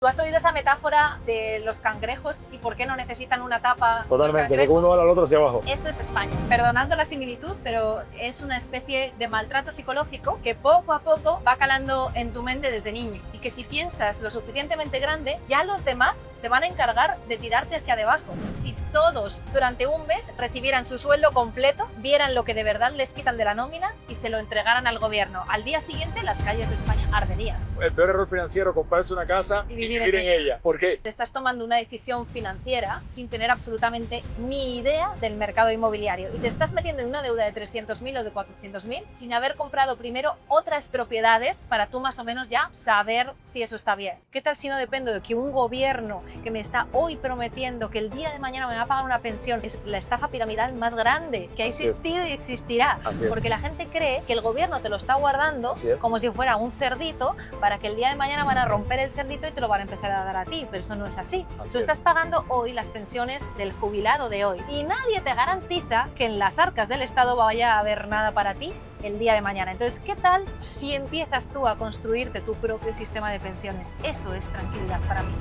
¿Tú has oído esa metáfora de los cangrejos y por qué no necesitan una tapa? Totalmente, de uno va al otro hacia abajo. Eso es España. Perdonando la similitud, pero es una especie de maltrato psicológico que poco a poco va calando en tu mente desde niño. Y que si piensas lo suficientemente grande, ya los demás se van a encargar de tirarte hacia debajo. Si todos durante un mes recibieran su sueldo completo, vieran lo que de verdad les quitan de la nómina y se lo entregaran al gobierno, al día siguiente las calles de España arderían. El peor error financiero, comprarse una casa y vivir en ella. ¿Por qué? Te estás tomando una decisión financiera sin tener absolutamente ni idea del mercado inmobiliario y te estás metiendo en una deuda de 300.000 o de 400.000 sin haber comprado primero otras propiedades para tú más o menos ya saber si eso está bien. ¿Qué tal si no dependo de que un gobierno que me está hoy prometiendo que el día de mañana me va a pagar una pensión? Es la estafa piramidal más grande que ha existido y existirá, porque la gente cree que el gobierno te lo está guardando como si fuera un cerdito para que el día de mañana van a romper el cerdito y te lo van a empezar a dar a ti, pero eso no es así. Tú estás pagando hoy las pensiones del jubilado de hoy y nadie te garantiza que en las arcas del Estado vaya a haber nada para ti el día de mañana. Entonces, ¿qué tal si empiezas tú a construirte tu propio sistema de pensiones? Eso es tranquilidad para mí.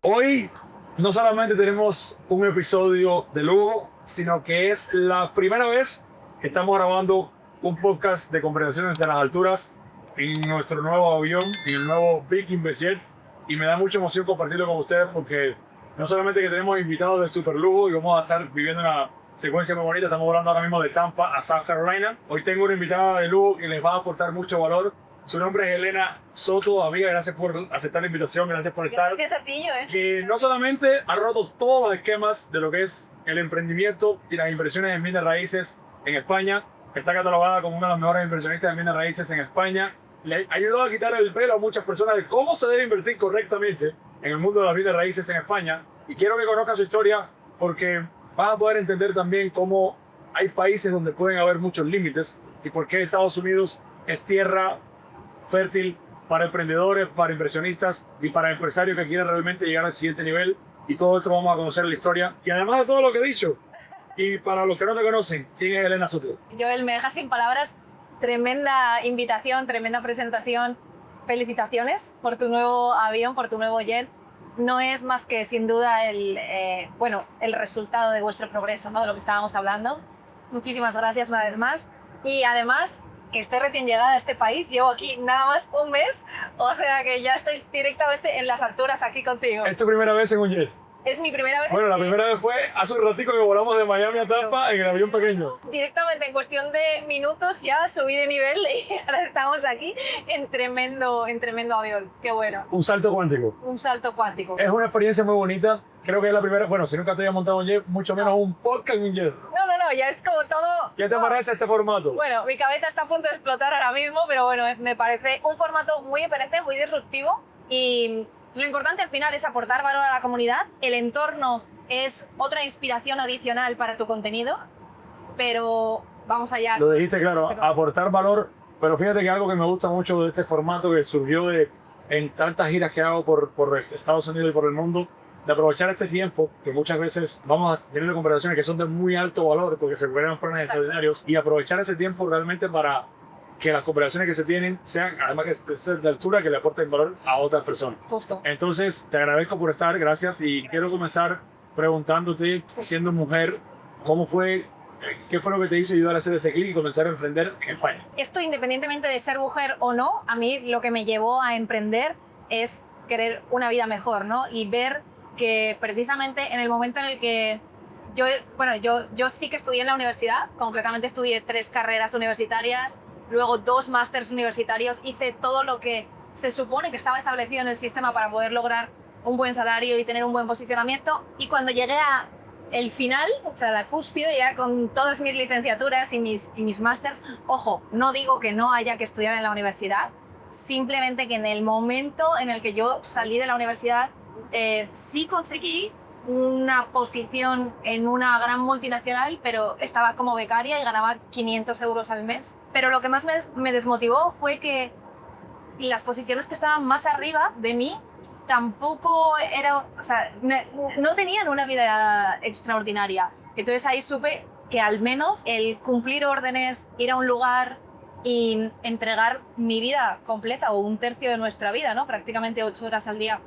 Hoy no solamente tenemos un episodio de lujo, sino que es la primera vez que estamos grabando un podcast de conversaciones de las alturas en nuestro nuevo avión, en el nuevo Viking Jet, y me da mucha emoción compartirlo con ustedes porque no solamente que tenemos invitados de super lujo y vamos a estar viviendo una secuencia muy bonita, estamos volando ahora mismo de Tampa a South Carolina. Hoy tengo una invitada de lujo que les va a aportar mucho valor. Su nombre es Elena Soto. Amiga, gracias por aceptar la invitación, gracias por estar. Gracias a ti, Joel. Que no solamente ha roto todos los esquemas de lo que es el emprendimiento y las inversiones en bienes raíces en España, está catalogada como una de las mejores inversionistas en bienes raíces en España. Le ayudó a quitar el velo a muchas personas de cómo se debe invertir correctamente en el mundo de las bienes raíces en España. Y quiero que conozcas su historia porque vas a poder entender también cómo hay países donde pueden haber muchos límites y por qué Estados Unidos es tierra fértil para emprendedores, para inversionistas y para empresarios que quieran realmente llegar al siguiente nivel. Y todo esto vamos a conocer en la historia. Y además de todo lo que he dicho, y para los que no te conocen, ¿quién es Elena Soto? Joel, me dejas sin palabras. Tremenda invitación, tremenda presentación. Felicitaciones por tu nuevo avión, por tu nuevo jet. No es más que, sin duda, el resultado de vuestro progreso, ¿no? De lo que estábamos hablando. Muchísimas gracias una vez más. Y además, que estoy recién llegada a este país, llevo aquí nada más un mes, o sea que ya estoy directamente en las alturas aquí contigo. ¿Es tu primera vez en un jet? Es mi primera vez. Bueno, la primera vez fue hace un ratico que volamos de Miami a Tampa en el avión pequeño. Directamente, en cuestión de minutos, ya subí de nivel y ahora estamos aquí en tremendo avión. Qué bueno. Un salto cuántico. Un salto cuántico. Es una experiencia muy bonita. Creo que es la primera, bueno, si nunca te había montado un jet, mucho menos un podcast en un jet. No, ya es como todo. ¿Qué te parece este formato? Bueno, mi cabeza está a punto de explotar ahora mismo, pero bueno, me parece un formato muy diferente, muy disruptivo y lo importante al final es aportar valor a la comunidad. El entorno es otra inspiración adicional para tu contenido, pero vamos allá. Lo dijiste claro, aportar valor, pero fíjate que algo que me gusta mucho de este formato que surgió en tantas giras que hago por Estados Unidos y por el mundo, de aprovechar este tiempo, que muchas veces vamos a tener conversaciones que son de muy alto valor porque se recuperan planes extraordinarios, y aprovechar ese tiempo realmente para que las conversaciones que se tienen sean, además que ser de altura, que le aporten valor a otras personas. Justo. Entonces, te agradezco por estar, gracias, y quiero comenzar preguntándote, siendo mujer, ¿cómo fue, qué fue lo que te hizo ayudar a hacer ese clic y comenzar a emprender en España? Esto, independientemente de ser mujer o no, a mí lo que me llevó a emprender es querer una vida mejor, ¿no? Y ver que precisamente en el momento en el que yo sí que estudié en la universidad, concretamente estudié 3 carreras universitarias, luego 2 másters universitarios, hice todo lo que se supone que estaba establecido en el sistema para poder lograr un buen salario y tener un buen posicionamiento, y cuando llegué a el final, o sea, la cúspide, ya con todas mis licenciaturas y mis másters, ojo, no digo que no haya que estudiar en la universidad, simplemente que en el momento en el que yo salí de la universidad, sí conseguí una posición en una gran multinacional, pero estaba como becaria y ganaba 500 euros al mes. Pero lo que más me desmotivó fue que las posiciones que estaban más arriba de mí tampoco no tenían una vida extraordinaria. Entonces ahí supe que al menos el cumplir órdenes, ir a un lugar y entregar mi vida completa o un tercio de nuestra vida, ¿no? Prácticamente 8 horas al día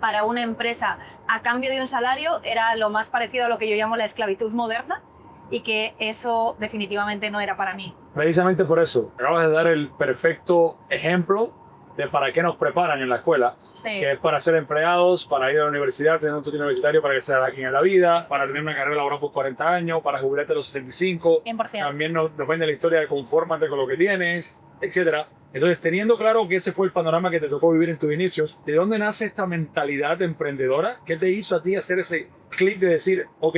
para una empresa a cambio de un salario era lo más parecido a lo que yo llamo la esclavitud moderna y que eso definitivamente no era para mí. Precisamente por eso, acabas de dar el perfecto ejemplo de para qué nos preparan en la escuela, Sí. que es para ser empleados, para ir a la universidad, tener un título universitario para que sea aquí en la vida, para tener una carrera laboral por 40 años, para jubilarte a los 65. 100%. También nos vende la historia de confórmate con lo que tienes, etc. Entonces, teniendo claro que ese fue el panorama que te tocó vivir en tus inicios, ¿de dónde nace esta mentalidad emprendedora? ¿Qué te hizo a ti hacer ese clic de decir, ok,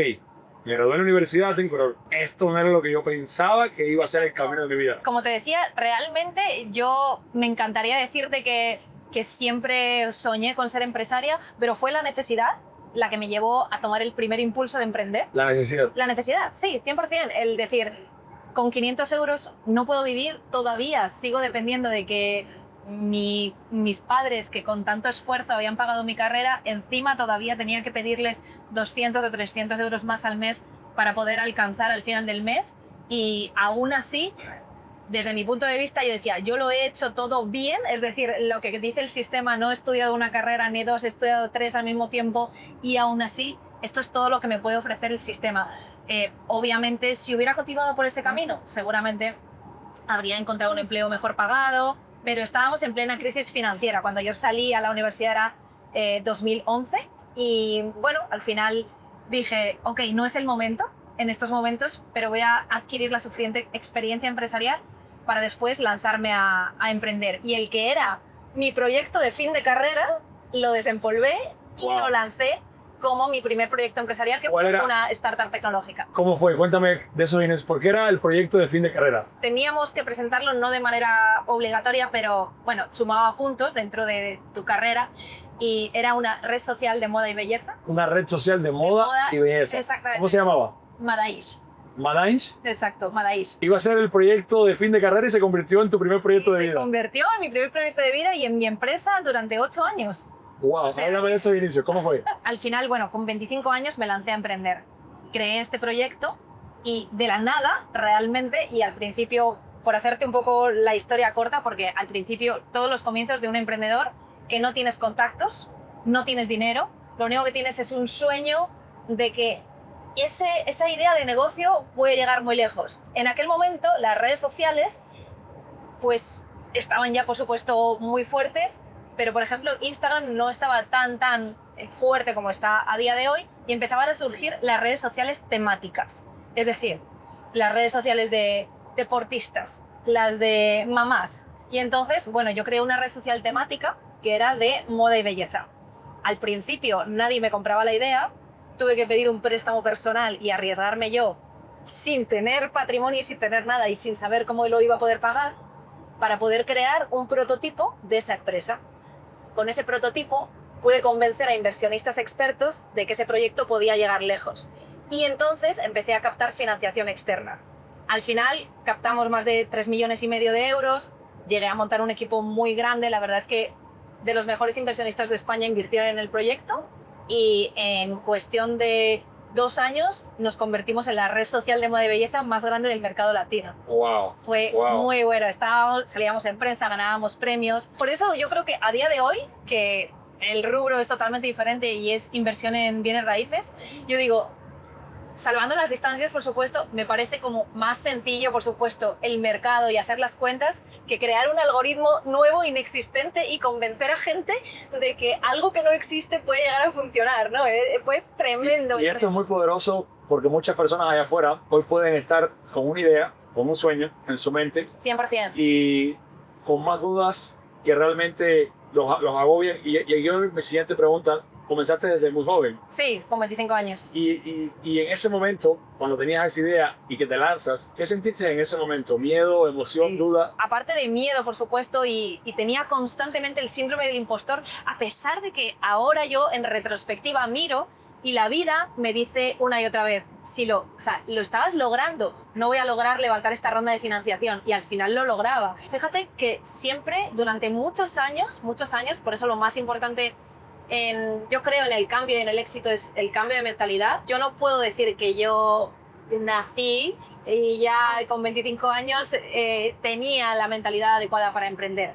me gradué en la universidad, pero esto no era lo que yo pensaba que iba a ser el camino de mi vida? Como te decía, realmente yo me encantaría decirte que siempre soñé con ser empresaria, pero fue la necesidad la que me llevó a tomar el primer impulso de emprender. La necesidad. La necesidad, sí, 100%. El decir, con 500 euros no puedo vivir todavía, sigo dependiendo de que mis padres, que con tanto esfuerzo habían pagado mi carrera, encima todavía tenía que pedirles 200 o 300 euros más al mes para poder alcanzar al final del mes. Y aún así, desde mi punto de vista, yo decía, yo lo he hecho todo bien, es decir, lo que dice el sistema, no he estudiado una carrera ni 2, he estudiado 3 al mismo tiempo y aún así, esto es todo lo que me puede ofrecer el sistema. Obviamente, si hubiera continuado por ese camino, seguramente habría encontrado un empleo mejor pagado, pero estábamos en plena crisis financiera. Cuando yo salí a la universidad era 2011 y bueno, al final dije, ok, no es el momento en estos momentos, pero voy a adquirir la suficiente experiencia empresarial para después lanzarme a emprender. Y el que era mi proyecto de fin de carrera, lo desempolvé y Wow. lo lancé como mi primer proyecto empresarial, que ¿Cuál fue era? una startup tecnológica. ¿Cómo fue? Cuéntame de eso, Inés. ¿Por qué era el proyecto de fin de carrera? Teníamos que presentarlo no de manera obligatoria, pero bueno, sumaba juntos dentro de tu carrera y era una red social de moda y belleza. Una red social de moda, moda, y belleza. exactamente. ¿Cómo se llamaba? Madaish. Madaish. Exacto, Madaish. Iba a ser el proyecto de fin de carrera y se convirtió en tu primer proyecto de Se vida. convirtió en mi primer proyecto de vida y en mi empresa durante 8 años. Wow, sea, háblame de esos inicios. ¿Cómo fue? Al final, bueno, con 25 años me lancé a emprender. Creé este proyecto y de la nada, realmente, y al principio, por hacerte un poco la historia corta, porque al principio todos los comienzos de un emprendedor que no tienes contactos, no tienes dinero, lo único que tienes es un sueño de que esa idea de negocio puede llegar muy lejos. En aquel momento las redes sociales pues estaban ya por supuesto muy fuertes, pero por ejemplo Instagram no estaba tan fuerte como está a día de hoy y empezaban a surgir las redes sociales temáticas, es decir, las redes sociales de deportistas, las de mamás. Y entonces, bueno, yo creé una red social temática que era de moda y belleza. Al principio nadie me compraba la idea, tuve que pedir un préstamo personal y arriesgarme yo sin tener patrimonio y sin tener nada y sin saber cómo lo iba a poder pagar para poder crear un prototipo de esa empresa. Con ese prototipo pude convencer a inversionistas expertos de que ese proyecto podía llegar lejos. Y entonces empecé a captar financiación externa. Al final captamos más de 3,5 millones de euros, llegué a montar un equipo muy grande, la verdad es que de los mejores inversionistas de España invirtieron en el proyecto y en cuestión de 2 años nos convertimos en la red social de moda y belleza más grande del mercado latino. Wow. Fue muy bueno, salíamos en prensa, ganábamos premios. Por eso yo creo que a día de hoy, que el rubro es totalmente diferente y es inversión en bienes raíces, yo digo, salvando las distancias, por supuesto, me parece como más sencillo, por supuesto, el mercado y hacer las cuentas que crear un algoritmo nuevo, inexistente y convencer a gente de que algo que no existe puede llegar a funcionar, ¿no? Fue tremendo. Y esto es muy poderoso porque muchas personas allá afuera hoy pueden estar con una idea, con un sueño en su mente 100%. y con más dudas que realmente los agobian. Y yo mi siguiente pregunta, comenzaste desde muy joven. Sí, con 25 años. Y en ese momento, cuando tenías esa idea y que te lanzas, ¿qué sentiste en ese momento? ¿Miedo, emoción, Sí. duda? Aparte de miedo, por supuesto, y tenía constantemente el síndrome del impostor, a pesar de que ahora yo en retrospectiva miro y la vida me dice una y otra vez, si lo estabas logrando, no voy a lograr levantar esta ronda de financiación, y al final lo lograba. Fíjate que siempre, durante muchos años, por eso lo más importante yo creo en el cambio y en el éxito es el cambio de mentalidad. Yo no puedo decir que yo nací y ya con 25 años tenía la mentalidad adecuada para emprender.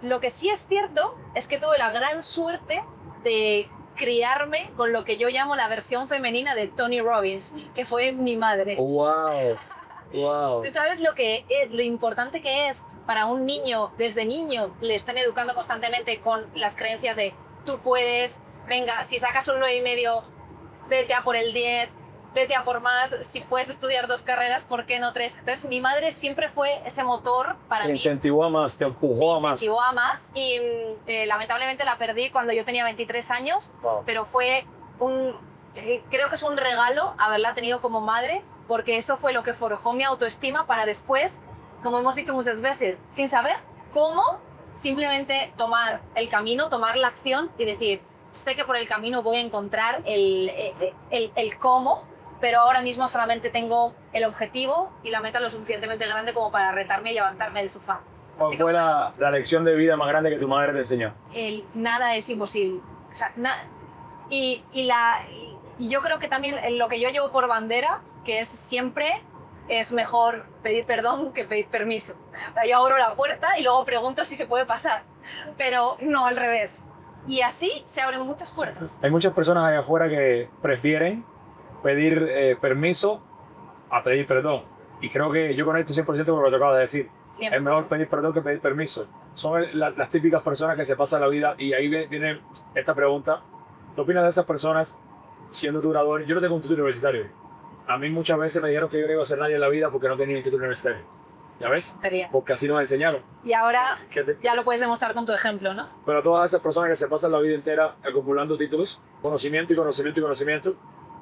Lo que sí es cierto es que tuve la gran suerte de criarme con lo que yo llamo la versión femenina de Tony Robbins, que fue mi madre. ¡Wow! ¡Wow! ¿Tú sabes lo importante que es para un niño, desde niño, le estén educando constantemente con las creencias de tú puedes, venga, si sacas un 9,5, vete a por el 10, vete a por más, si puedes estudiar 2 carreras, ¿por qué no 3? Entonces mi madre siempre fue ese motor para Te mí. incentivó a más, te empujó a más. Me incentivó a más y lamentablemente la perdí cuando yo tenía 23 años, Wow. pero fue creo que es un regalo haberla tenido como madre, porque eso fue lo que forjó mi autoestima para después, como hemos dicho muchas veces, sin saber cómo, simplemente tomar el camino, tomar la acción y decir, sé que por el camino voy a encontrar el cómo, pero ahora mismo solamente tengo el objetivo y la meta lo suficientemente grande como para retarme y levantarme del sofá. ¿Cuál fue la lección de vida más grande que tu madre te enseñó? Nada es imposible. O sea, y yo creo que también lo que yo llevo por bandera, que es siempre es mejor pedir perdón que pedir permiso. O sea, yo abro la puerta y luego pregunto si se puede pasar, pero no al revés. Y así se abren muchas puertas. Hay muchas personas allá afuera que prefieren pedir permiso a pedir perdón. Y creo que yo conecto 100% con lo que acabas de decir. Es mejor pedir perdón que pedir permiso. Son las típicas personas que se pasan la vida, y ahí viene esta pregunta. ¿Qué opinas de esas personas siendo tu graduado? Yo no tengo un título universitario. A mí muchas veces me dijeron que yo no iba a ser nadie en la vida porque no tenía un título universitario. ¿Ya ves? Porque así nos enseñaron. Y ahora ya lo puedes demostrar con tu ejemplo, ¿no? Pero todas esas personas que se pasan la vida entera acumulando títulos, conocimiento y conocimiento y conocimiento,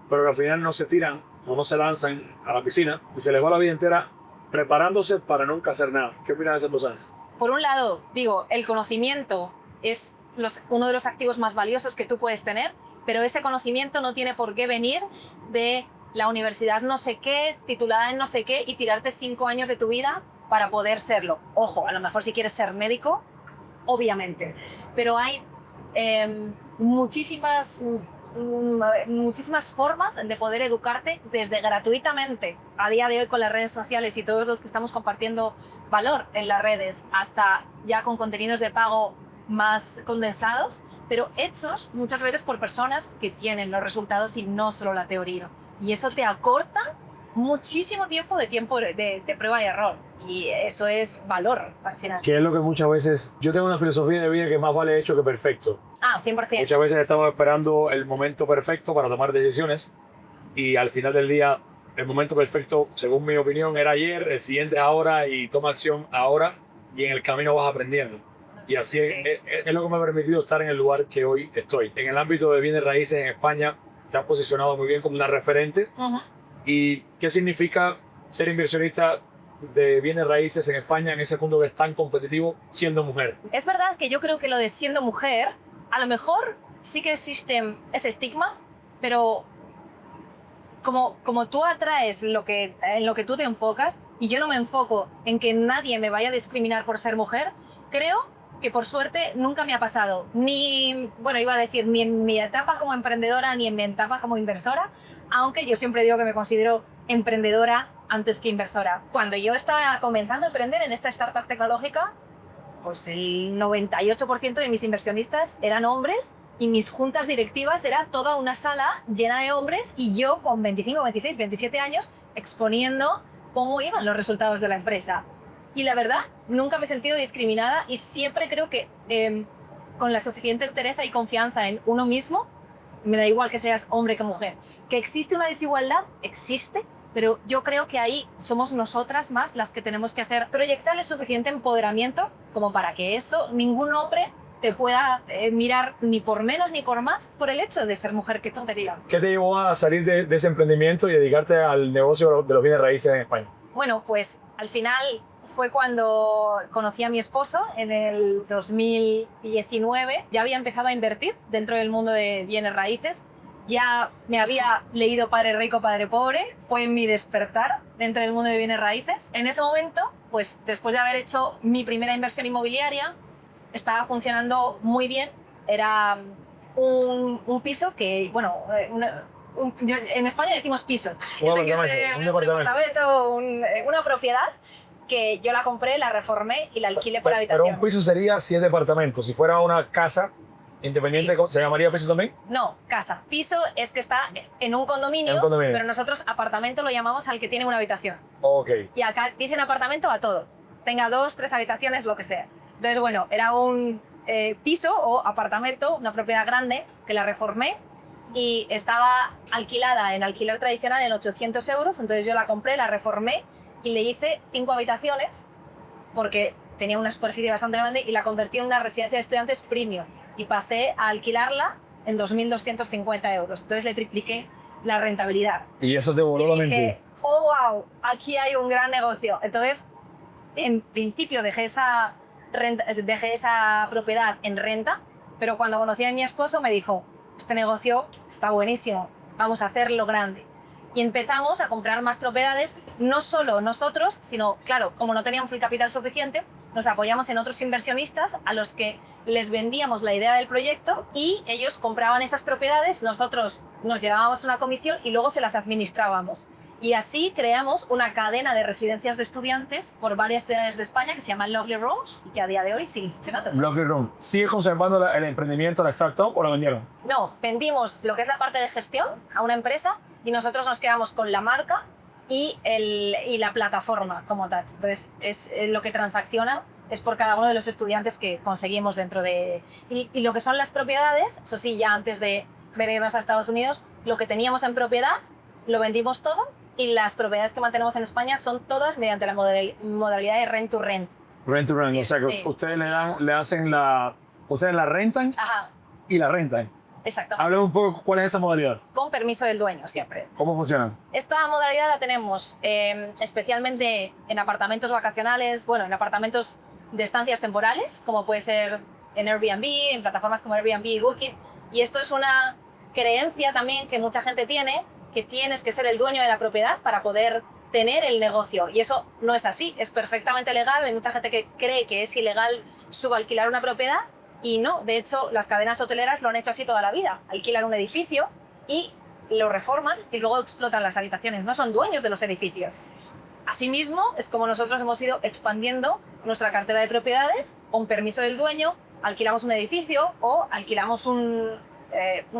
pero que al final no se tiran o no se lanzan a la piscina y se les va la vida entera preparándose para nunca hacer nada. ¿Qué opinas de esas personas? Por un lado, digo, el conocimiento es uno de los activos más valiosos que tú puedes tener, pero ese conocimiento no tiene por qué venir de la universidad no sé qué, titulada en no sé qué, y tirarte 5 años de tu vida para poder serlo. Ojo, a lo mejor si quieres ser médico, obviamente, pero hay muchísimas formas de poder educarte desde gratuitamente a día de hoy con las redes sociales y todos los que estamos compartiendo valor en las redes, hasta ya con contenidos de pago más condensados, pero hechos muchas veces por personas que tienen los resultados y no solo la teoría. Y eso te acorta muchísimo tiempo de prueba y error. Y eso es valor al final. Que es lo que muchas veces... Yo tengo una filosofía de vida que más vale hecho que perfecto. 100%. Muchas veces estamos esperando el momento perfecto para tomar decisiones y al final del día el momento perfecto, según mi opinión, era ayer, el siguiente es ahora y toma acción ahora y en el camino vas aprendiendo. Y así es lo que me ha permitido estar en el lugar que hoy estoy. En el ámbito de bienes raíces en España te has posicionado muy bien como una referente. ¿Y qué significa ser inversionista de bienes raíces en España en ese mundo que es tan competitivo siendo mujer? Es verdad que yo creo que lo de siendo mujer, a lo mejor sí que existe ese estigma, pero como tú atraes en lo que tú te enfocas, y yo no me enfoco en que nadie me vaya a discriminar por ser mujer, creo que por suerte nunca me ha pasado, ni en mi etapa como emprendedora, ni en mi etapa como inversora, aunque yo siempre digo que me considero emprendedora antes que inversora. Cuando yo estaba comenzando a emprender en esta startup tecnológica, pues el 98% de mis inversionistas eran hombres y mis juntas directivas era toda una sala llena de hombres y yo con 25, 26, 27 años exponiendo cómo iban los resultados de la empresa. Y la verdad, nunca me he sentido discriminada y siempre creo que con la suficiente entereza y confianza en uno mismo, me da igual que seas hombre que mujer. Que existe una desigualdad, existe, pero yo creo que ahí somos nosotras más las que tenemos que proyectar el suficiente empoderamiento como para que ningún hombre te pueda mirar ni por menos ni por más por el hecho de ser mujer. Qué tontería. ¿Qué te llevó a salir de ese emprendimiento y dedicarte al negocio de los bienes raíces en España? Bueno, pues al final fue cuando conocí a mi esposo en el 2019. Ya había empezado a invertir dentro del mundo de bienes raíces. Ya me había leído Padre Rico, Padre Pobre. Fue mi despertar dentro del mundo de bienes raíces. En ese momento, pues después de haber hecho mi primera inversión inmobiliaria, estaba funcionando muy bien. Era un piso que, En España decimos piso. Un Es decir, apartamento, un un departamento. departamento, una propiedad que yo la compré, la reformé y la alquilé por Pero habitación. un piso sería si es departamento. Si fuera una casa independiente, Sí. ¿se llamaría piso también? No, casa. Piso es que está en un condominio, En un condominio. pero nosotros apartamento lo llamamos al que tiene una habitación. Ok. Y acá dicen apartamento a todo. Tenga 2, 3 habitaciones, lo que sea. Entonces, bueno, era un piso o apartamento, una propiedad grande, que la reformé y estaba alquilada en alquiler tradicional en 800 euros. Entonces yo la compré, la reformé y le hice 5 habitaciones porque tenía una superficie bastante grande y la convertí en una residencia de estudiantes premium y pasé a alquilarla en 2.250 euros. Entonces le tripliqué la rentabilidad. Y eso te voló la Y mente. dije, oh, wow, aquí hay un gran negocio. Entonces, en principio dejé esa propiedad en renta, pero cuando conocí a mi esposo me dijo, este negocio está buenísimo, vamos a hacerlo grande. Y empezamos a comprar más propiedades, no solo nosotros, sino, claro, como no teníamos el capital suficiente, nos apoyamos en otros inversionistas a los que les vendíamos la idea del proyecto y ellos compraban esas propiedades, nosotros nos llevábamos una comisión y luego se las administrábamos. Y así creamos una cadena de residencias de estudiantes por varias ciudades de España que se llama Lovely Rooms y que a día de hoy sigue funcionando. Lovely Room. ¿Sigue conservando el emprendimiento, la startup o la vendieron? No, vendimos lo que es la parte de gestión a una empresa y nosotros nos quedamos con la marca y la plataforma como tal. Entonces, es lo que transacciona es por cada uno de los estudiantes que conseguimos dentro de... Y lo que son las propiedades, eso sí, ya antes de venirnos a Estados Unidos, lo que teníamos en propiedad lo vendimos todo y las propiedades que mantenemos en España son todas mediante la modalidad de rent to rent. Rent to rent. Sí, O sea que sí. ustedes ustedes la rentan Ajá, y la rentan. exacto. Háblame un poco cuál es esa modalidad. Con permiso del dueño siempre. ¿Cómo funciona? Esta modalidad la tenemos especialmente en apartamentos vacacionales, bueno, en apartamentos de estancias temporales, como puede ser en Airbnb, en plataformas como Airbnb y Booking. Y esto es una creencia también que mucha gente tiene, que tienes que ser el dueño de la propiedad para poder tener el negocio. Y eso no es así, es perfectamente legal. Hay mucha gente que cree que es ilegal subalquilar una propiedad y no. De hecho, las cadenas hoteleras lo han hecho así toda la vida. Alquilan un edificio y lo reforman y luego explotan las habitaciones. No son dueños de los edificios. Asimismo, es como nosotros hemos ido expandiendo nuestra cartera de propiedades con permiso del dueño. Alquilamos un edificio o alquilamos un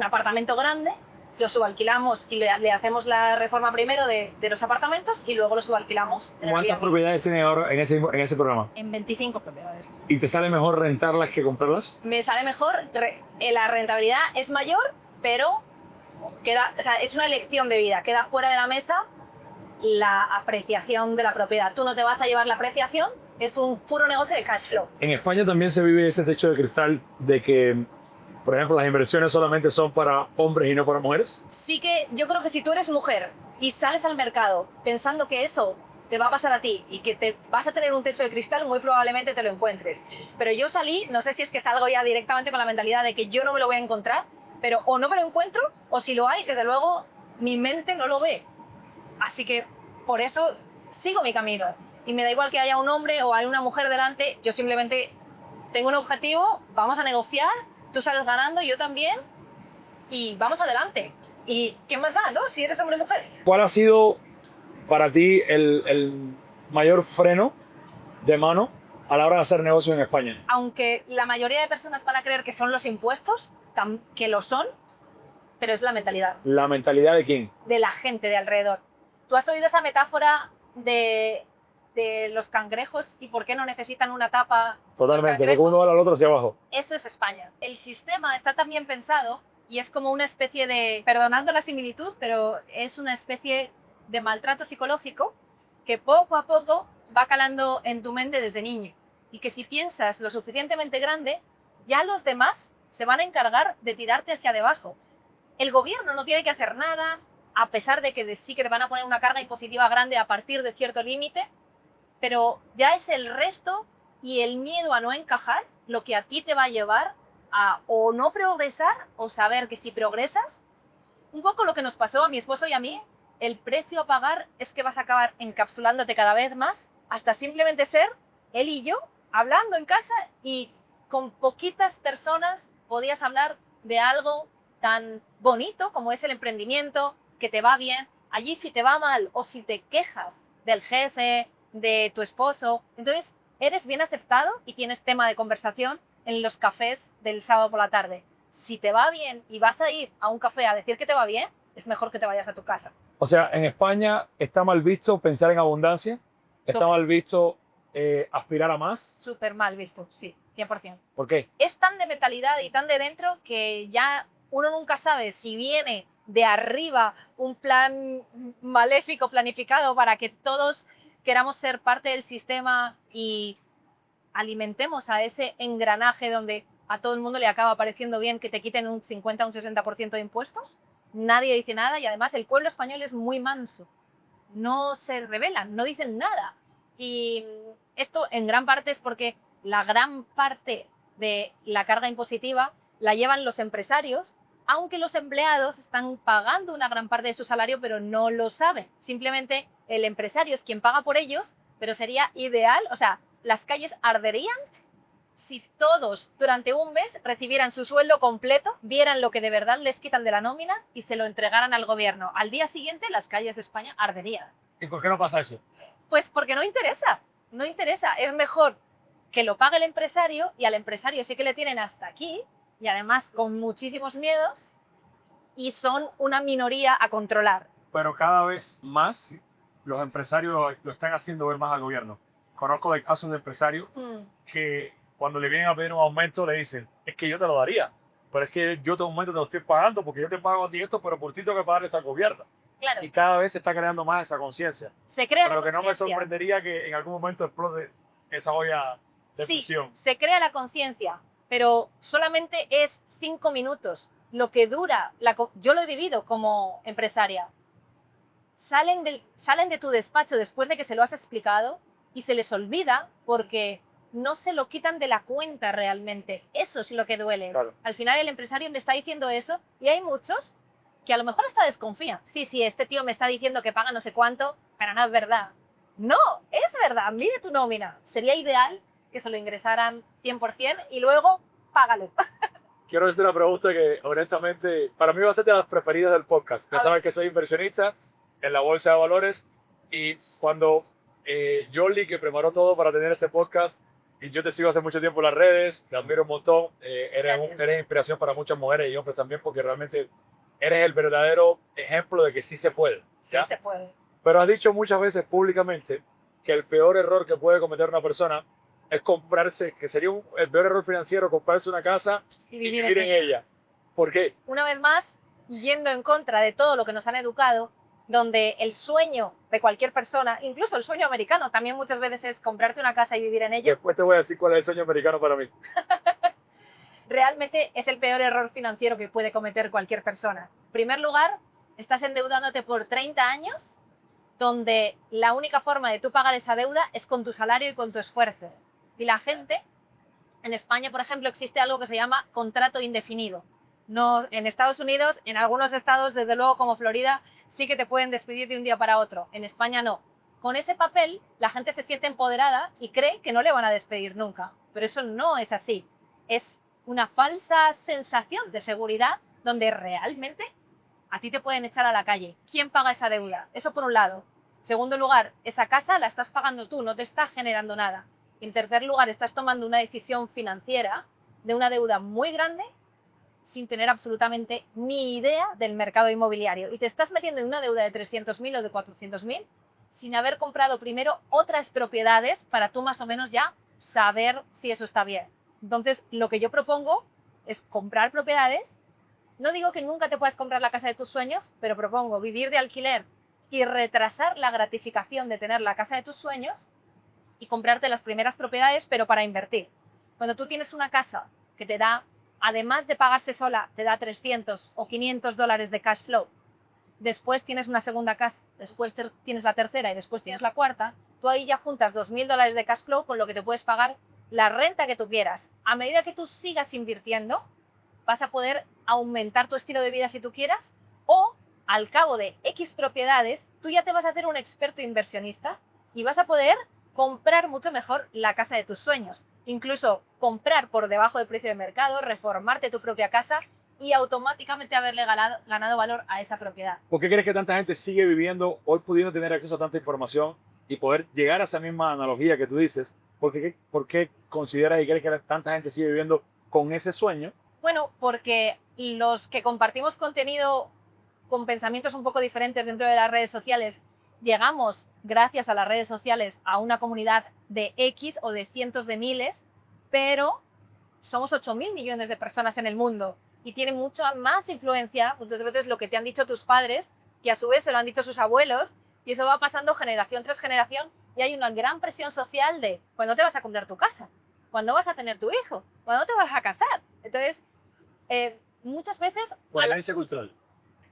apartamento grande, lo subalquilamos y le hacemos la reforma primero de los apartamentos y luego lo subalquilamos. en ¿Cuántas Airbnb. propiedades tienen ahora en ese programa? En 25 propiedades. ¿Y te sale mejor rentarlas que comprarlas? Me sale mejor, la rentabilidad es mayor, pero es una elección de vida. Queda fuera de la mesa la apreciación de la propiedad. Tú no te vas a llevar la apreciación, es un puro negocio de cash flow. En España también se vive ese techo de cristal de que, por ejemplo, las inversiones solamente son para hombres y no para mujeres. Sí que yo creo que si tú eres mujer y sales al mercado pensando que eso te va a pasar a ti y que te vas a tener un techo de cristal, muy probablemente te lo encuentres. Pero yo salí, no sé si es que salgo ya directamente con la mentalidad de que yo no me lo voy a encontrar, pero o no me lo encuentro, o si lo hay, desde luego mi mente no lo ve. Así que por eso sigo mi camino. Y me da igual que haya un hombre o hay una mujer delante, yo simplemente tengo un objetivo, vamos a negociar, tú sales ganando, yo también, y vamos adelante. ¿Y qué más da, no? Si eres hombre o mujer. ¿Cuál ha sido para ti el mayor freno de mano a la hora de hacer negocios en España? Aunque la mayoría de personas van a creer que son los impuestos, que lo son, pero es la mentalidad ¿La mentalidad de quién? de la gente de alrededor. ¿Tú has oído esa metáfora de los cangrejos y por qué no necesitan una tapa? Totalmente, los de que uno va al otro hacia abajo. Eso es España. El sistema está tan bien pensado y es como una especie de, perdonando la similitud, pero es una especie de maltrato psicológico que poco a poco va calando en tu mente desde niño. Y que si piensas lo suficientemente grande, ya los demás se van a encargar de tirarte hacia debajo. El gobierno no tiene que hacer nada, a pesar de que sí que te van a poner una carga impositiva grande a partir de cierto límite, pero ya es el resto y el miedo a no encajar lo que a ti te va a llevar a o no progresar o saber que si progresas, un poco lo que nos pasó a mi esposo y a mí, el precio a pagar es que vas a acabar encapsulándote cada vez más hasta simplemente ser él y yo hablando en casa y con poquitas personas podías hablar de algo tan bonito como es el emprendimiento, que te va bien. Allí si te va mal o si te quejas del jefe, de tu esposo, entonces eres bien aceptado y tienes tema de conversación en los cafés del sábado por la tarde. Si te va bien y vas a ir a un café a decir que te va bien, es mejor que te vayas a tu casa. O sea, en España está mal visto pensar en abundancia, está mal visto aspirar a más. Súper mal visto, sí, 100%. ¿Por qué? Es tan de mentalidad y tan de dentro que ya uno nunca sabe si viene de arriba un plan maléfico planificado para que todos queramos ser parte del sistema y alimentemos a ese engranaje donde a todo el mundo le acaba pareciendo bien que te quiten un 50 o un 60% de impuestos. Nadie dice nada y además el pueblo español es muy manso. No se rebelan, no dicen nada. Y esto en gran parte es porque la gran parte de la carga impositiva la llevan los empresarios, aunque los empleados están pagando una gran parte de su salario, pero no lo saben. Simplemente el empresario es quien paga por ellos, pero sería ideal, o sea, las calles arderían si todos durante un mes recibieran su sueldo completo, vieran lo que de verdad les quitan de la nómina y se lo entregaran al gobierno. Al día siguiente las calles de España arderían. ¿Y por qué no pasa eso? Pues porque no interesa, no interesa. Es mejor que lo pague el empresario y al empresario sí que le tienen hasta aquí y además con muchísimos miedos y son una minoría a controlar. Pero cada vez más los empresarios lo están haciendo ver más al gobierno. Conozco de casos de empresarios que cuando le vienen a pedir un aumento le dicen, es que yo te lo daría, pero es que yo te aumento te lo estoy pagando porque yo te pago a ti esto, pero por ti tengo que pagarle al gobierno. Claro. Y cada vez se está creando más esa conciencia. Se crea Pero la que no me conciencia. sorprendería que en algún momento explote esa olla de Sí, presión. se crea la conciencia, pero solamente es 5 minutos lo que dura. Yo lo he vivido como empresaria. Salen de tu despacho después de que se lo has explicado y se les olvida porque no se lo quitan de la cuenta realmente. Eso es lo que duele. Claro. Al final el empresario te está diciendo eso y hay muchos que a lo mejor hasta desconfían. Sí, este tío me está diciendo que paga no sé cuánto, pero no es verdad. No, es verdad. Mire tu nómina. Sería ideal que se lo ingresaran 100% y luego págalo. Quiero hacerte una pregunta que honestamente para mí va a ser de las preferidas del podcast. Ya sabes que soy inversionista en la bolsa de valores y cuando Yoli, que preparó todo para tener este podcast, y yo te sigo hace mucho tiempo en las redes, te admiro un montón, eres inspiración para muchas mujeres y hombres también porque realmente eres el verdadero ejemplo de que sí se puede. ¿ya? Sí se puede. Pero has dicho muchas veces públicamente que el peor error que puede cometer una persona es comprarse, que sería el peor error financiero, comprarse una casa y vivir en ella. ¿Por qué? Una vez más, yendo en contra de todo lo que nos han educado, donde el sueño de cualquier persona, incluso el sueño americano, también muchas veces es comprarte una casa y vivir en ella. Después te voy a decir cuál es el sueño americano para mí. Realmente es el peor error financiero que puede cometer cualquier persona. En primer lugar, estás endeudándote por 30 años, donde la única forma de tú pagar esa deuda es con tu salario y con tu esfuerzo. Y la gente, en España, por ejemplo, existe algo que se llama contrato indefinido. No, en Estados Unidos, en algunos estados, desde luego como Florida, sí que te pueden despedir de un día para otro. En España no. Con ese papel, la gente se siente empoderada y cree que no le van a despedir nunca. Pero eso no es así. Es una falsa sensación de seguridad donde realmente a ti te pueden echar a la calle. ¿Quién paga esa deuda? Eso por un lado. Segundo lugar, esa casa la estás pagando tú, no te está generando nada. En tercer lugar, estás tomando una decisión financiera de una deuda muy grande sin tener absolutamente ni idea del mercado inmobiliario. Y te estás metiendo en una deuda de 300.000 o de 400.000 sin haber comprado primero otras propiedades para tú más o menos ya saber si eso está bien. Entonces, lo que yo propongo es comprar propiedades. No digo que nunca te puedas comprar la casa de tus sueños, pero propongo vivir de alquiler y retrasar la gratificación de tener la casa de tus sueños y comprarte las primeras propiedades, pero para invertir. Cuando tú tienes una casa que te da, además de pagarse sola, te da 300 o 500 dólares de cash flow, después tienes una segunda casa, después tienes la tercera y después tienes la cuarta, tú ahí ya juntas 2.000 dólares de cash flow con lo que te puedes pagar la renta que tú quieras. A medida que tú sigas invirtiendo, vas a poder aumentar tu estilo de vida si tú quieras, o al cabo de X propiedades, tú ya te vas a hacer un experto inversionista y vas a poder comprar mucho mejor la casa de tus sueños. Incluso comprar por debajo del precio de mercado, reformarte tu propia casa y automáticamente haberle ganado valor a esa propiedad. ¿Por qué crees que tanta gente sigue viviendo hoy pudiendo tener acceso a tanta información y poder llegar a esa misma analogía que tú dices? ¿Por qué consideras y crees que tanta gente sigue viviendo con ese sueño? Bueno, porque los que compartimos contenido con pensamientos un poco diferentes dentro de las redes sociales, llegamos, gracias a las redes sociales, a una comunidad de X o de cientos de miles, pero somos 8.000 millones de personas en el mundo y tiene mucha más influencia, muchas veces, lo que te han dicho tus padres, que a su vez se lo han dicho sus abuelos, y eso va pasando generación tras generación, y hay una gran presión social de ¿cuándo te vas a comprar tu casa? ¿Cuándo vas a tener tu hijo? ¿Cuándo te vas a casar? Entonces, muchas veces Por la herencia cultural.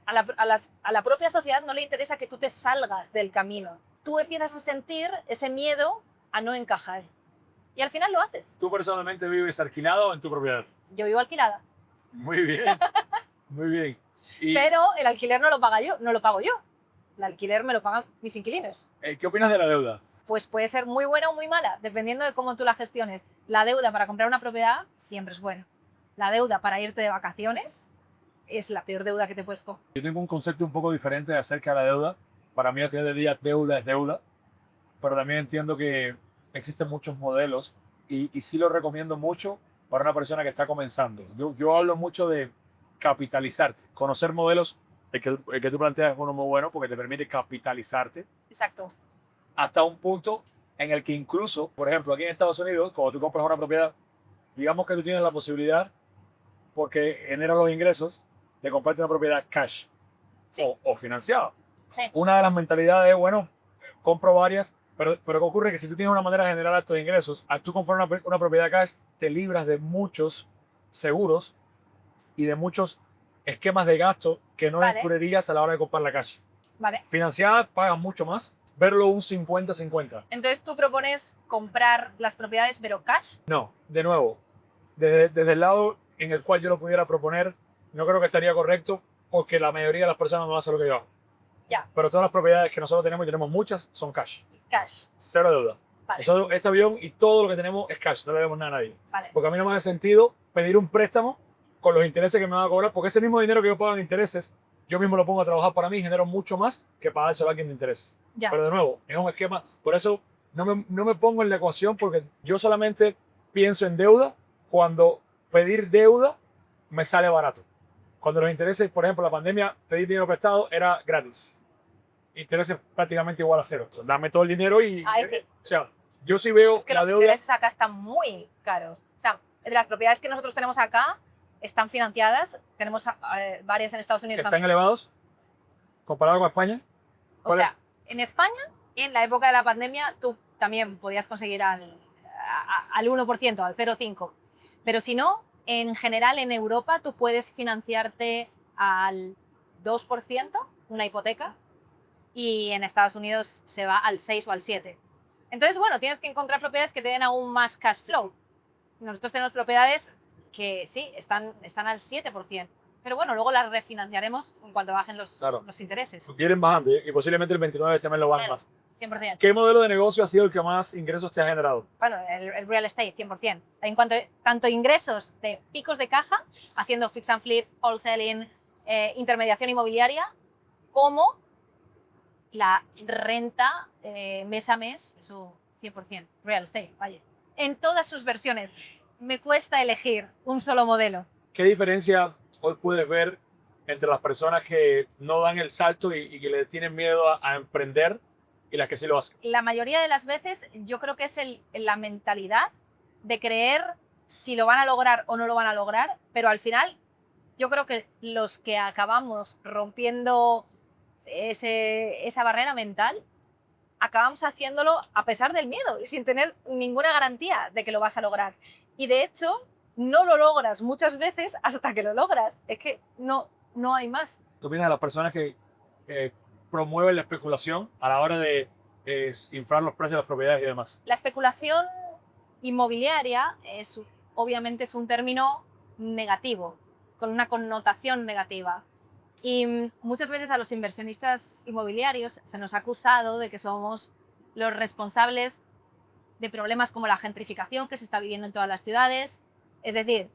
a la propia sociedad no le interesa que tú te salgas del camino. Tú empiezas a sentir ese miedo a no encajar. Y al final lo haces. ¿Tú personalmente vives alquilado o en tu propiedad? Yo vivo alquilada. Muy bien, muy bien. Y, Pero el alquiler no lo pago yo. El alquiler me lo pagan mis inquilinos. ¿qué opinas de la deuda? Pues puede ser muy buena o muy mala, dependiendo de cómo tú la gestiones. La deuda para comprar una propiedad siempre es buena. La deuda para irte de vacaciones es la peor deuda que te puedes coger. Yo tengo un concepto un poco diferente acerca de la deuda. Para mí al final del día deuda es deuda, pero también entiendo que existen muchos modelos y sí lo recomiendo mucho para una persona que está comenzando. Yo hablo mucho de capitalizarte, conocer modelos. El que tú planteas es uno muy bueno porque te permite capitalizarte Exacto. hasta un punto en el que incluso, por ejemplo, aquí en Estados Unidos, cuando tú compras una propiedad, digamos que tú tienes la posibilidad, porque generas los ingresos, de comprarte una propiedad cash Sí. o financiada. Sí. Una de las mentalidades es, bueno, compro varias, pero ¿qué ocurre? Que si tú tienes una manera de generar altos ingresos, al tú comprar una propiedad cash, te libras de muchos seguros y de muchos esquemas de gasto que no Vale. incurrirías a la hora de comprar la cash. Vale. Financiada pagas mucho más, verlo un 50-50. Entonces tú propones comprar las propiedades pero cash. No, de nuevo, desde el lado en el cual yo lo pudiera proponer, no creo que estaría correcto porque la mayoría de las personas no hacen lo que yo hago. Ya. Pero todas las propiedades que nosotros tenemos, y tenemos muchas, son cash. Cash. Cero deuda. Vale. Nosotros, este avión y todo lo que tenemos es cash, no le debemos nada a nadie. Vale. Porque a mí no me hace sentido pedir un préstamo con los intereses que me van a cobrar, porque ese mismo dinero que yo pago en intereses, yo mismo lo pongo a trabajar para mí y genero mucho más que pagárselo a alguien de intereses. Ya. Pero de nuevo, es un esquema, por eso no me pongo en la ecuación, porque yo solamente pienso en deuda cuando pedir deuda me sale barato. Cuando los intereses, por ejemplo, la pandemia, pedir dinero prestado era gratis. Intereses prácticamente igual a cero. Dame todo el dinero y... Ahí sí. O sea, yo sí veo Es que la los deuda... intereses acá están muy caros. O sea, de las propiedades que nosotros tenemos acá están financiadas. Tenemos varias en Estados Unidos ¿Están también. elevados comparado con España? O sea, en España, en la época de la pandemia, tú también podías conseguir al 1%, al 0,5%. Pero si no, en general en Europa tú puedes financiarte al 2%, una hipoteca, y en Estados Unidos se va al 6 o al 7. Entonces, bueno, tienes que encontrar propiedades que te den aún más cash flow. Nosotros tenemos propiedades que sí, están al 7%. Pero bueno, luego las refinanciaremos en cuanto bajen los intereses. Quieren bajando y posiblemente el 29 también lo bajan más. 100%. ¿Qué modelo de negocio ha sido el que más ingresos te ha generado? Bueno, el real estate, 100%. En cuanto tanto ingresos de picos de caja, haciendo fix and flip, wholesaling, intermediación inmobiliaria, como la renta mes a mes, eso 100%. Real estate, vaya. En todas sus versiones. Me cuesta elegir un solo modelo. ¿Qué diferencia hoy puedes ver entre las personas que no dan el salto y que le tienen miedo a emprender y las que sí lo hacen? La mayoría de las veces yo creo que es la mentalidad de creer si lo van a lograr o no lo van a lograr, pero al final yo creo que los que acabamos rompiendo esa barrera mental, acabamos haciéndolo a pesar del miedo y sin tener ninguna garantía de que lo vas a lograr. Y de hecho, no lo logras muchas veces hasta que lo logras. Es que no hay más. ¿Qué opinas de las personas que promueven la especulación a la hora de inflar los precios de las propiedades y demás? La especulación inmobiliaria obviamente es un término negativo, con una connotación negativa. Y muchas veces a los inversionistas inmobiliarios se nos ha acusado de que somos los responsables de problemas como la gentrificación que se está viviendo en todas las ciudades. Es decir,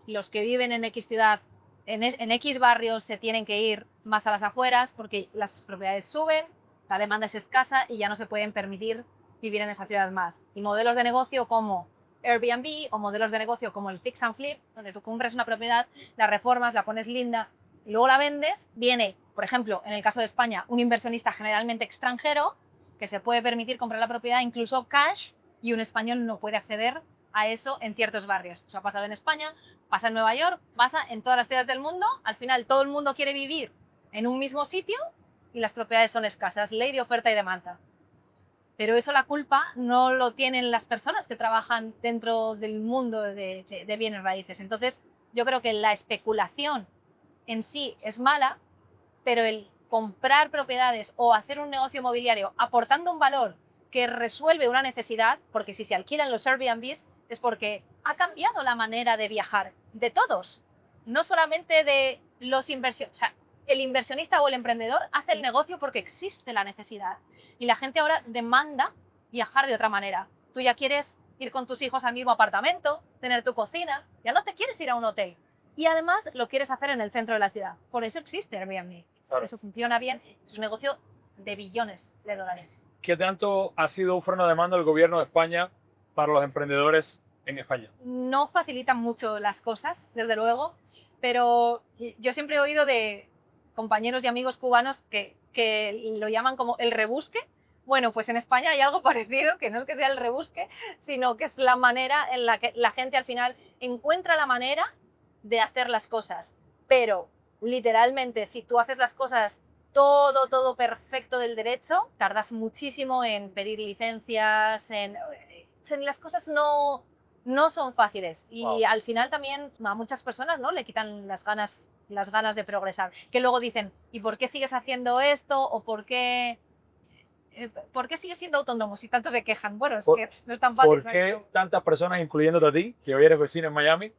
los que viven en X ciudad en X barrios se tienen que ir más a las afueras porque las propiedades suben, la demanda es escasa y ya no se pueden permitir vivir en esa ciudad más. Y modelos de negocio como Airbnb o modelos de negocio como el fix and flip, donde tú compras una propiedad, la reformas, la pones linda y luego la vendes, viene, por ejemplo, en el caso de España, un inversionista generalmente extranjero que se puede permitir comprar la propiedad incluso cash y un español no puede acceder a eso en ciertos barrios. Eso ha pasado en España, pasa en Nueva York, pasa en todas las ciudades del mundo. Al final todo el mundo quiere vivir en un mismo sitio y las propiedades son escasas. Ley de oferta y demanda. Pero eso la culpa no lo tienen las personas que trabajan dentro del mundo de bienes raíces. Entonces yo creo que la especulación en sí es mala, pero el comprar propiedades o hacer un negocio inmobiliario aportando un valor que resuelve una necesidad, porque si se alquilan los Airbnbs es porque ha cambiado la manera de viajar de todos, no solamente de los inversionistas. O sea, el inversionista o el emprendedor hace el negocio porque existe la necesidad y la gente ahora demanda viajar de otra manera. Tú ya quieres ir con tus hijos al mismo apartamento, tener tu cocina, ya no te quieres ir a un hotel y además lo quieres hacer en el centro de la ciudad. Por eso existe Airbnb. Claro. Eso funciona bien, es un negocio de billones de dólares. ¿Qué tanto ha sido un freno de mano del gobierno de España para los emprendedores en España? No facilitan mucho las cosas, desde luego, pero yo siempre he oído de compañeros y amigos cubanos que lo llaman como el rebusque. Bueno, pues en España hay algo parecido, que no es que sea el rebusque, sino que es la manera en la que la gente al final encuentra la manera de hacer las cosas. Pero, literalmente, si tú haces las cosas todo perfecto del derecho, tardas muchísimo en pedir licencias, las cosas no son fáciles y wow. Al final también a muchas personas, ¿no?, le quitan las ganas de progresar, que luego dicen, ¿y por qué sigues haciendo esto? ¿O por qué sigues siendo autónomo si tanto se quejan? Bueno, es que no es tan fácil. ¿Por qué tantas personas, incluyéndote a ti, que hoy eres vecino en Miami,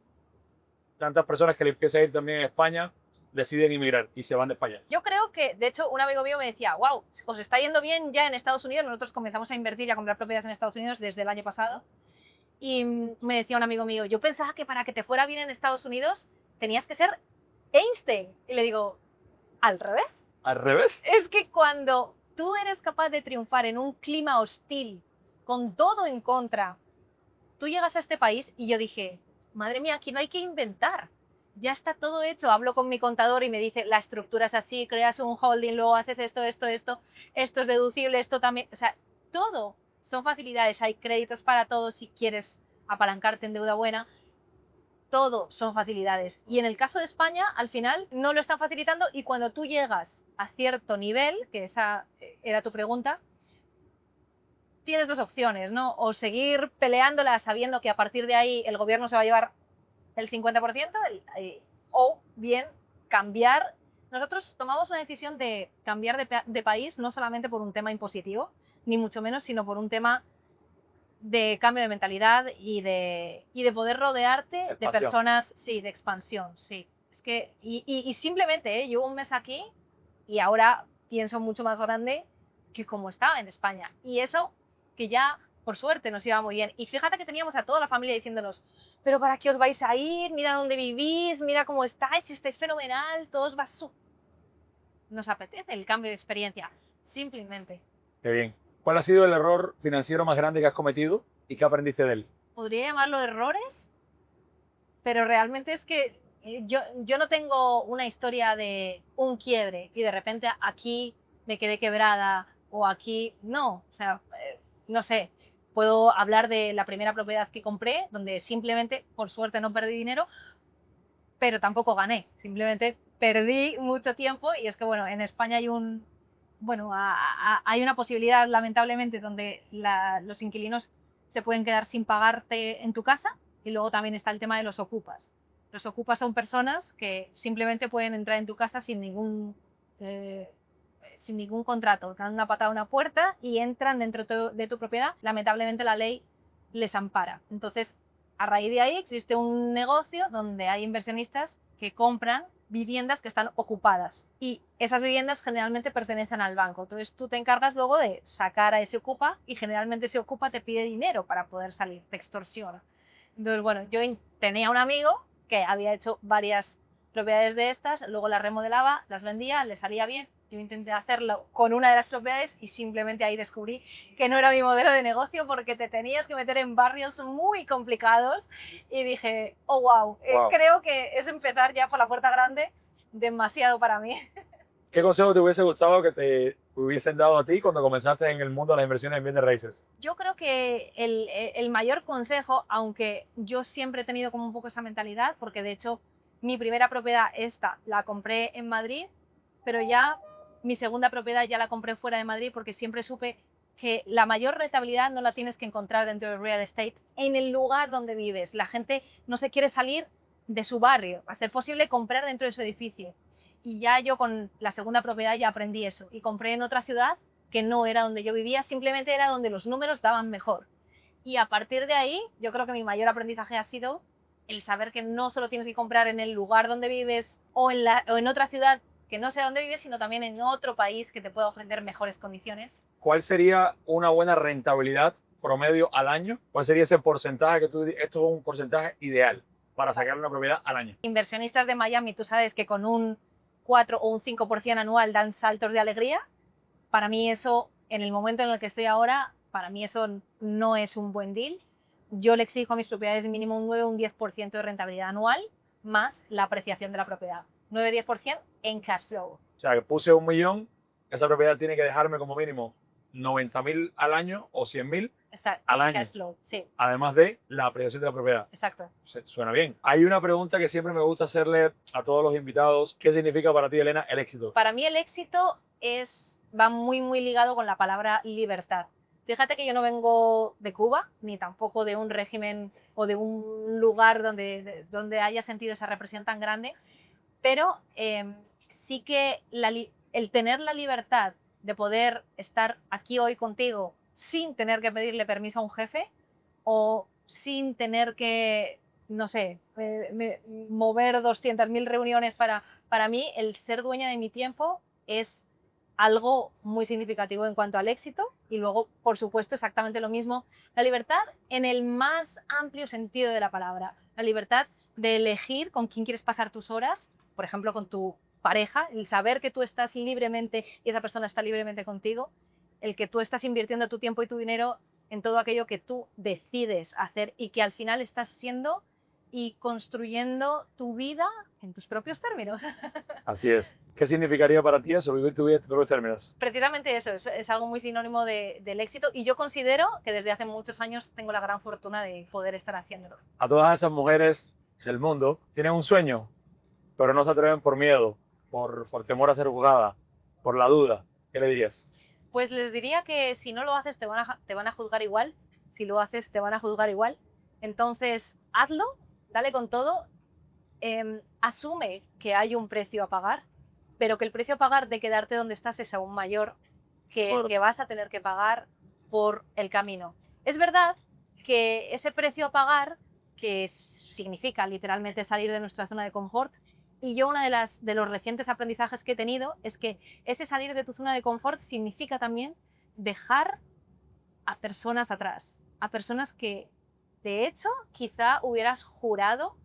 tantas personas que le empieza a ir también en España, deciden emigrar y se van de España? Yo creo que, de hecho, un amigo mío me decía, wow, os está yendo bien ya en Estados Unidos. Nosotros comenzamos a invertir y a comprar propiedades en Estados Unidos desde el año pasado. Y me decía un amigo mío, yo pensaba que para que te fuera bien en Estados Unidos tenías que ser Einstein. Y le digo, ¿al revés? ¿Al revés? Es que cuando tú eres capaz de triunfar en un clima hostil, con todo en contra, tú llegas a este país y yo dije, madre mía, aquí no hay que inventar. Ya está todo hecho. Hablo con mi contador y me dice, la estructura es así, creas un holding, luego haces esto es deducible, esto también. O sea, todo son facilidades. Hay créditos para todo si quieres apalancarte en deuda buena. Todo son facilidades. Y en el caso de España, al final, no lo están facilitando y cuando tú llegas a cierto nivel, que esa era tu pregunta, tienes dos opciones, ¿no? O seguir peleándola sabiendo que a partir de ahí el gobierno se va a llevar el 50%, o bien cambiar. Nosotros tomamos una decisión de cambiar de país no solamente por un tema impositivo, ni mucho menos, sino por un tema de cambio de mentalidad y de poder rodearte de personas, sí, de expansión, sí. Es que, y simplemente, llevo un mes aquí y ahora pienso mucho más grande que como estaba en España. Y eso que ya, por suerte, nos iba muy bien. Y fíjate que teníamos a toda la familia diciéndonos, pero ¿para qué os vais a ir? Mira dónde vivís, mira cómo estáis fenomenal, todos va súper. Nos apetece el cambio de experiencia, simplemente. Qué bien. ¿Cuál ha sido el error financiero más grande que has cometido y qué aprendiste de él? Podría llamarlo errores, pero realmente es que yo no tengo una historia de un quiebre y de repente aquí me quedé quebrada o aquí no. O sea, no sé, puedo hablar de la primera propiedad que compré donde simplemente, por suerte, no perdí dinero, pero tampoco gané. Simplemente perdí mucho tiempo y es que, bueno, en España hay hay una posibilidad, lamentablemente, donde los inquilinos se pueden quedar sin pagarte en tu casa y luego también está el tema de los ocupas. Los ocupas son personas que simplemente pueden entrar en tu casa sin ningún contrato. Dan una patada a una puerta y entran dentro de tu propiedad. Lamentablemente la ley les ampara. Entonces, a raíz de ahí existe un negocio donde hay inversionistas que compran viviendas que están ocupadas y esas viviendas generalmente pertenecen al banco. Entonces tú te encargas luego de sacar a ese ocupa y generalmente ese ocupa te pide dinero para poder salir, te extorsiona. Entonces, bueno, yo tenía un amigo que había hecho varias propiedades de estas, luego las remodelaba, las vendía, le salía bien. Yo intenté hacerlo con una de las propiedades y simplemente ahí descubrí que no era mi modelo de negocio porque te tenías que meter en barrios muy complicados y dije, oh wow, creo que es empezar ya por la puerta grande, demasiado para mí. ¿Qué consejo te hubiese gustado que te hubiesen dado a ti cuando comenzaste en el mundo de las inversiones en bienes raíces? Yo creo que el mayor consejo, aunque yo siempre he tenido como un poco esa mentalidad, porque de hecho mi primera propiedad, esta, la compré en Madrid, pero ya mi segunda propiedad ya la compré fuera de Madrid porque siempre supe que la mayor rentabilidad no la tienes que encontrar dentro del real estate, en el lugar donde vives. La gente no se quiere salir de su barrio, a ser posible comprar dentro de su edificio. Y ya yo con la segunda propiedad ya aprendí eso y compré en otra ciudad que no era donde yo vivía, simplemente era donde los números daban mejor. Y a partir de ahí, yo creo que mi mayor aprendizaje ha sido el saber que no solo tienes que comprar en el lugar donde vives o en otra ciudad que no sea donde vives, sino también en otro país que te pueda ofrecer mejores condiciones. ¿Cuál sería una buena rentabilidad promedio al año? ¿Cuál sería ese porcentaje que tú dices, esto es un porcentaje ideal para sacar una propiedad al año? Inversionistas de Miami, tú sabes que con un 4 o un 5% anual dan saltos de alegría. Para mí eso, en el momento en el que estoy ahora, para mí eso no es un buen deal. Yo le exijo a mis propiedades mínimo un 9 o un 10% de rentabilidad anual, más la apreciación de la propiedad. 9-10% en cash flow. O sea, que puse 1 millón, esa propiedad tiene que dejarme como mínimo 90.000 al año o 100.000 al año. Cash flow, sí. Además de la apreciación de la propiedad. Exacto. Suena bien. Hay una pregunta que siempre me gusta hacerle a todos los invitados. ¿Qué significa para ti, Elena, el éxito? Para mí el éxito va muy, muy ligado con la palabra libertad. Fíjate que yo no vengo de Cuba, ni tampoco de un régimen o de un lugar donde haya sentido esa represión tan grande, pero sí que el tener la libertad de poder estar aquí hoy contigo sin tener que pedirle permiso a un jefe o sin tener que, no sé, mover 200.000 reuniones para mí, el ser dueña de mi tiempo es algo muy significativo en cuanto al éxito. Y luego, por supuesto, exactamente lo mismo, la libertad en el más amplio sentido de la palabra, la libertad de elegir con quién quieres pasar tus horas, por ejemplo, con tu pareja, el saber que tú estás libremente y esa persona está libremente contigo, el que tú estás invirtiendo tu tiempo y tu dinero en todo aquello que tú decides hacer y que al final estás siendo y construyendo tu vida en tus propios términos. Así es. ¿Qué significaría para ti eso, vivir tu vida en tus propios términos? Precisamente eso, es algo muy sinónimo del éxito y yo considero que desde hace muchos años tengo la gran fortuna de poder estar haciéndolo. A todas esas mujeres del mundo tienen un sueño, pero no se atreven por miedo, por temor a ser juzgada, por la duda. ¿Qué le dirías? Pues les diría que si no lo haces te van a juzgar igual, si lo haces te van a juzgar igual. Entonces hazlo, dale con todo, asume que hay un precio a pagar, pero que el precio a pagar de quedarte donde estás es aún mayor que el que vas a tener que pagar por el camino. Es verdad que ese precio a pagar, que significa literalmente salir de nuestra zona de confort, y yo de los recientes aprendizajes que he tenido es que ese salir de tu zona de confort significa también dejar a personas atrás, a personas que de hecho quizá hubieras jurado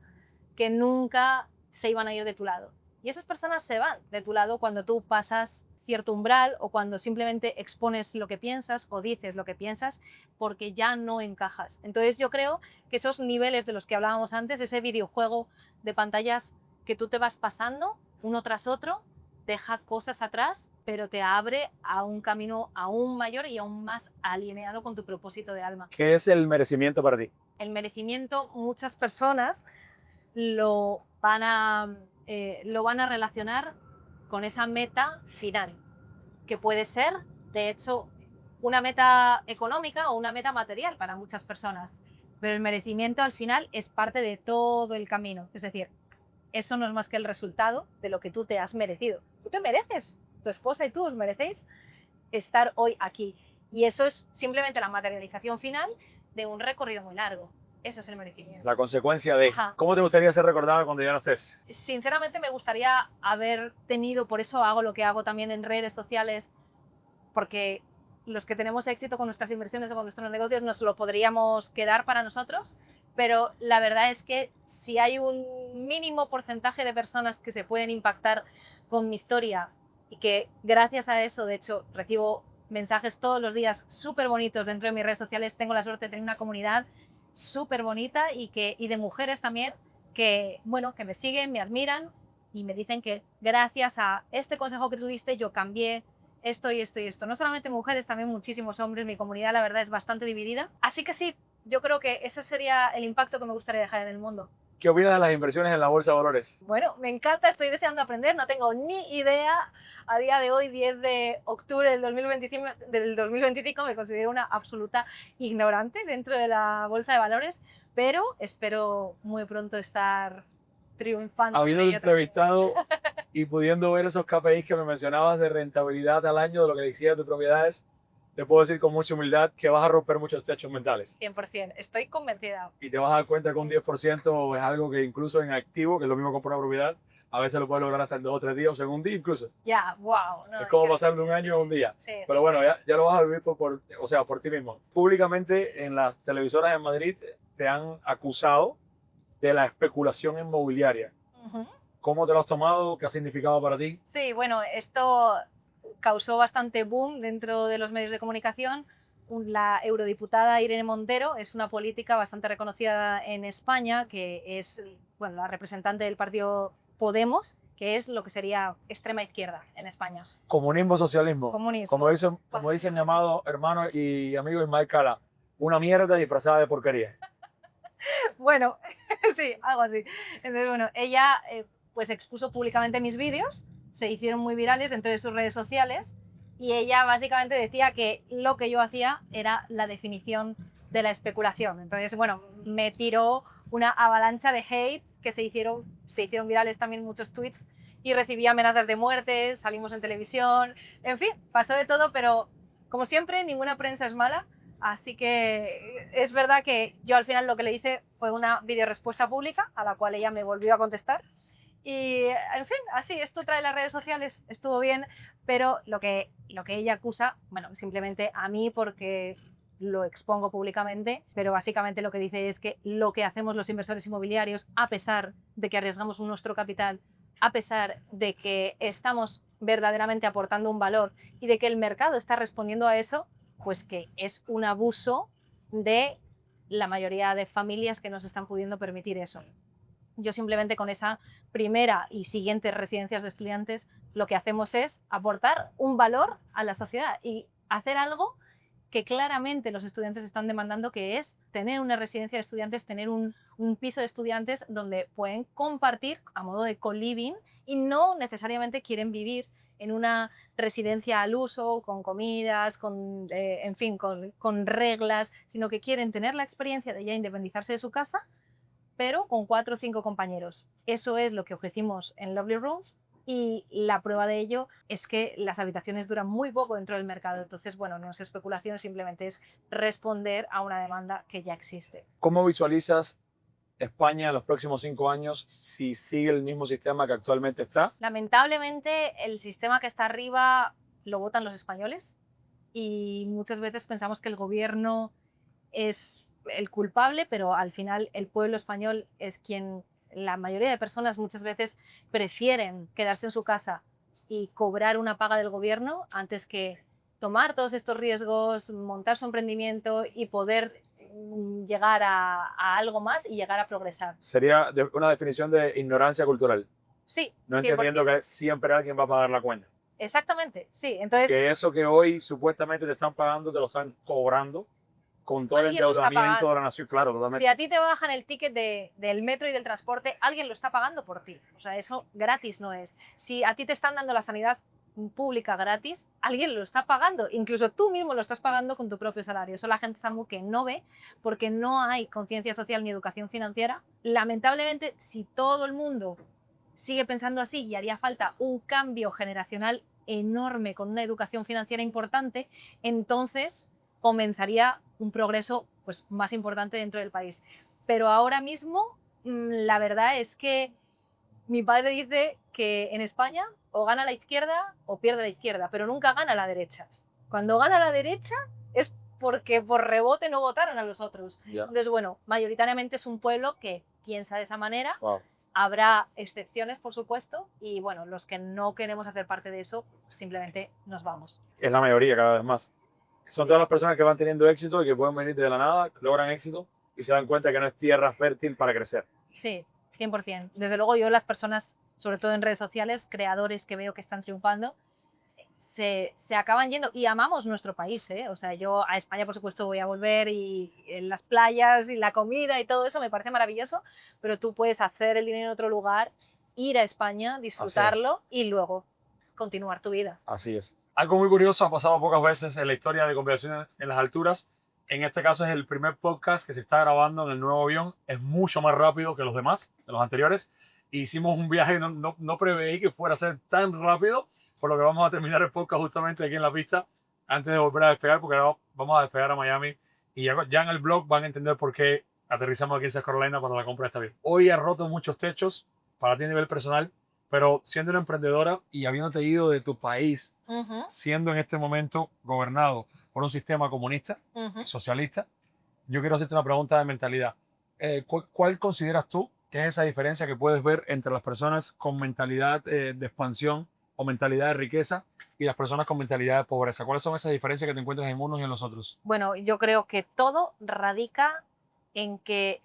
que nunca se iban a ir de tu lado. Y esas personas se van de tu lado cuando tú pasas cierto umbral o cuando simplemente expones lo que piensas o dices lo que piensas porque ya no encajas. Entonces yo creo que esos niveles de los que hablábamos antes, ese videojuego de pantallas que tú te vas pasando uno tras otro, deja cosas atrás, pero te abre a un camino aún mayor y aún más alineado con tu propósito de alma. ¿Qué es el merecimiento para ti? El merecimiento, muchas personas lo van a relacionar con esa meta final, que puede ser, de hecho, una meta económica o una meta material para muchas personas. Pero el merecimiento al final es parte de todo el camino. Es decir, eso no es más que el resultado de lo que tú te has merecido. Tú te mereces, tu esposa y tú os merecéis estar hoy aquí. Y eso es simplemente la materialización final de un recorrido muy largo. Eso es el merecimiento. La consecuencia de... Ajá. ¿Cómo te gustaría ser recordada cuando ya no estés? Sinceramente me gustaría haber tenido, por eso hago lo que hago también en redes sociales, porque los que tenemos éxito con nuestras inversiones o con nuestros negocios nos lo podríamos quedar para nosotros, pero la verdad es que si hay un mínimo porcentaje de personas que se pueden impactar con mi historia y que gracias a eso, de hecho, recibo mensajes todos los días súper bonitos dentro de mis redes sociales, tengo la suerte de tener una comunidad súper bonita y de mujeres también que, bueno, que me siguen, me admiran y me dicen que gracias a este consejo que tú diste yo cambié esto y esto y esto. No solamente mujeres, también muchísimos hombres. Mi comunidad, la verdad, es bastante dividida. Así que sí, yo creo que ese sería el impacto que me gustaría dejar en el mundo. ¿Qué opinas de las inversiones en la bolsa de valores? Bueno, me encanta, estoy deseando aprender, no tengo ni idea. A día de hoy, 10 de octubre del 2025, me considero una absoluta ignorante dentro de la bolsa de valores, pero espero muy pronto estar triunfando. Habiendo entrevistado y pudiendo ver esos KPIs que me mencionabas de rentabilidad al año de lo que decías de propiedades, te puedo decir con mucha humildad que vas a romper muchos techos mentales. 100%, estoy convencida. Y te vas a dar cuenta que un 10% es algo que incluso en activo, que es lo mismo comprar una propiedad, a veces lo puedes lograr hasta en 2 o 3 días o en un día incluso. Ya, wow. No, es como pasar de un año a un día. Sí. Pero bueno, ya lo vas a vivir por ti mismo. Públicamente en las televisoras en Madrid te han acusado de la especulación inmobiliaria. ¿Cómo te lo has tomado? ¿Qué ha significado para ti? Sí, bueno, esto causó bastante boom dentro de los medios de comunicación. La eurodiputada Irene Montero es una política bastante reconocida en España, que es, bueno, la representante del partido Podemos, que es lo que sería extrema izquierda en España. Comunismo, socialismo. Comunismo. Como dicen mi amado hermano y amigo Ismael Cala, una mierda disfrazada de porquería. Bueno, sí, algo así. Entonces, bueno, ella pues expuso públicamente mis vídeos, se hicieron muy virales dentro de sus redes sociales y ella básicamente decía que lo que yo hacía era la definición de la especulación. Entonces, bueno, me tiró una avalancha de hate que se hicieron virales también muchos tweets y recibí amenazas de muerte, salimos en televisión, en fin, pasó de todo, pero como siempre, ninguna prensa es mala. Así que es verdad que yo al final lo que le hice fue una videorespuesta pública a la cual ella me volvió a contestar. Y en fin, así, esto trae las redes sociales, estuvo bien, pero lo que ella acusa, bueno, simplemente a mí porque lo expongo públicamente, pero básicamente lo que dice es que lo que hacemos los inversores inmobiliarios, a pesar de que arriesgamos nuestro capital, a pesar de que estamos verdaderamente aportando un valor y de que el mercado está respondiendo a eso, pues que es un abuso de la mayoría de familias que no se están pudiendo permitir eso. Yo simplemente con esa primera y siguientes residencias de estudiantes lo que hacemos es aportar un valor a la sociedad y hacer algo que claramente los estudiantes están demandando, que es tener una residencia de estudiantes, tener un piso de estudiantes donde pueden compartir a modo de co-living y no necesariamente quieren vivir en una residencia al uso, con comidas, en fin, con reglas, sino que quieren tener la experiencia de ya independizarse de su casa, pero con 4 o 5 compañeros. Eso es lo que ofrecimos en Lovely Rooms y la prueba de ello es que las habitaciones duran muy poco dentro del mercado. Entonces, bueno, no es especulación, simplemente es responder a una demanda que ya existe. ¿Cómo visualizas España en los próximos 5 años si sigue el mismo sistema que actualmente está? Lamentablemente, el sistema que está arriba lo votan los españoles y muchas veces pensamos que el gobierno es el culpable, pero al final el pueblo español es quien, la mayoría de personas muchas veces prefieren quedarse en su casa y cobrar una paga del gobierno antes que tomar todos estos riesgos, montar su emprendimiento y poder llegar a algo más y llegar a progresar. Sería una definición de ignorancia cultural. Sí, no entendiendo 100%. que siempre alguien va a pagar la cuenta. Exactamente, sí. Entonces, que eso que hoy supuestamente te están pagando, te lo están cobrando con todo el alguien lo está endeudamiento pagando. de la nación. Claro, totalmente. Si a ti te bajan el ticket del metro y del transporte, alguien lo está pagando por ti. O sea, eso gratis no es. Si a ti te están dando la sanidad pública gratis, alguien lo está pagando. Incluso tú mismo lo estás pagando con tu propio salario. Eso la gente es algo que no ve porque no hay conciencia social ni educación financiera. Lamentablemente, si todo el mundo sigue pensando así y haría falta un cambio generacional enorme con una educación financiera importante, entonces comenzaría un progreso pues, más importante dentro del país. Pero ahora mismo, la verdad es que mi padre dice que en España o gana la izquierda o pierde la izquierda, pero nunca gana la derecha. Cuando gana la derecha es porque por rebote no votaron a los otros. Ya. Entonces, bueno, mayoritariamente es un pueblo que piensa de esa manera. Wow. Habrá excepciones, por supuesto, y bueno, los que no queremos hacer parte de eso, simplemente nos vamos. Es la mayoría cada vez más. Son todas las personas que van teniendo éxito y que pueden venir de la nada, logran éxito y se dan cuenta que no es tierra fértil para crecer. Sí, 100%. Desde luego yo las personas, sobre todo en redes sociales, creadores que veo que están triunfando, se acaban yendo y amamos nuestro país, ¿eh? O sea, yo a España por supuesto voy a volver y en las playas y la comida y todo eso me parece maravilloso, pero tú puedes hacer el dinero en otro lugar, ir a España, disfrutarlo y luego continuar tu vida. Así es. Algo muy curioso ha pasado pocas veces en la historia de Conversaciones en las Alturas. En este caso es el primer podcast que se está grabando en el nuevo avión. Es mucho más rápido que los demás, de los anteriores. Hicimos un viaje, no preveí que fuera a ser tan rápido, por lo que vamos a terminar el podcast justamente aquí en la pista antes de volver a despegar, porque ahora vamos a despegar a Miami y ya en el blog van a entender por qué aterrizamos aquí en South Carolina para la compra de este avión. Hoy he roto muchos techos para ti a nivel personal, pero siendo una emprendedora y habiéndote ido de tu país, siendo en este momento gobernado por un sistema comunista, socialista, yo quiero hacerte una pregunta de mentalidad. ¿Cuál consideras tú que es esa diferencia que puedes ver entre las personas con mentalidad de expansión o mentalidad de riqueza y las personas con mentalidad de pobreza? ¿Cuáles son esas diferencias que te encuentras en unos y en los otros? Bueno, yo creo que todo radica en que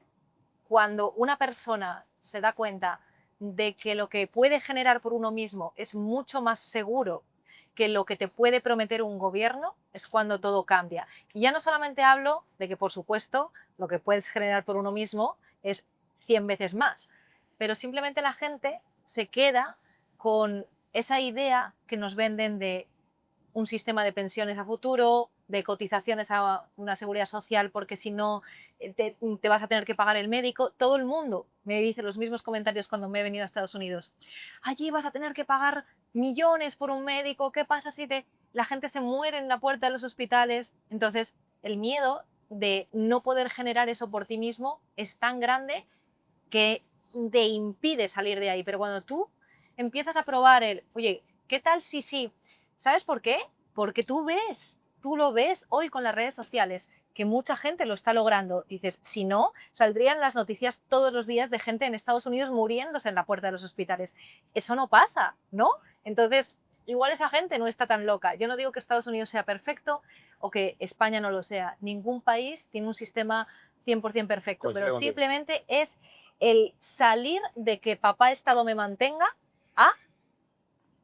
cuando una persona se da cuenta de que lo que puede generar por uno mismo es mucho más seguro que lo que te puede prometer un gobierno, es cuando todo cambia. Y ya no solamente hablo de que, por supuesto, lo que puedes generar por uno mismo es 100 veces más, pero simplemente la gente se queda con esa idea que nos venden de un sistema de pensiones a futuro, de cotizaciones a una seguridad social, porque si no te vas a tener que pagar el médico. Todo el mundo me dice los mismos comentarios cuando me he venido a Estados Unidos. Allí vas a tener que pagar millones por un médico. ¿Qué pasa si la gente se muere en la puerta de los hospitales? Entonces, el miedo de no poder generar eso por ti mismo es tan grande que te impide salir de ahí. Pero cuando tú empiezas a probar oye, ¿qué tal si sí? ¿Sabes por qué? Porque tú lo ves hoy con las redes sociales, que mucha gente lo está logrando. Dices, si no, saldrían las noticias todos los días de gente en Estados Unidos muriéndose en la puerta de los hospitales. Eso no pasa, ¿no? Entonces, igual esa gente no está tan loca. Yo no digo que Estados Unidos sea perfecto o que España no lo sea. Ningún país tiene un sistema 100% perfecto, pero simplemente es el salir de que papá Estado me mantenga a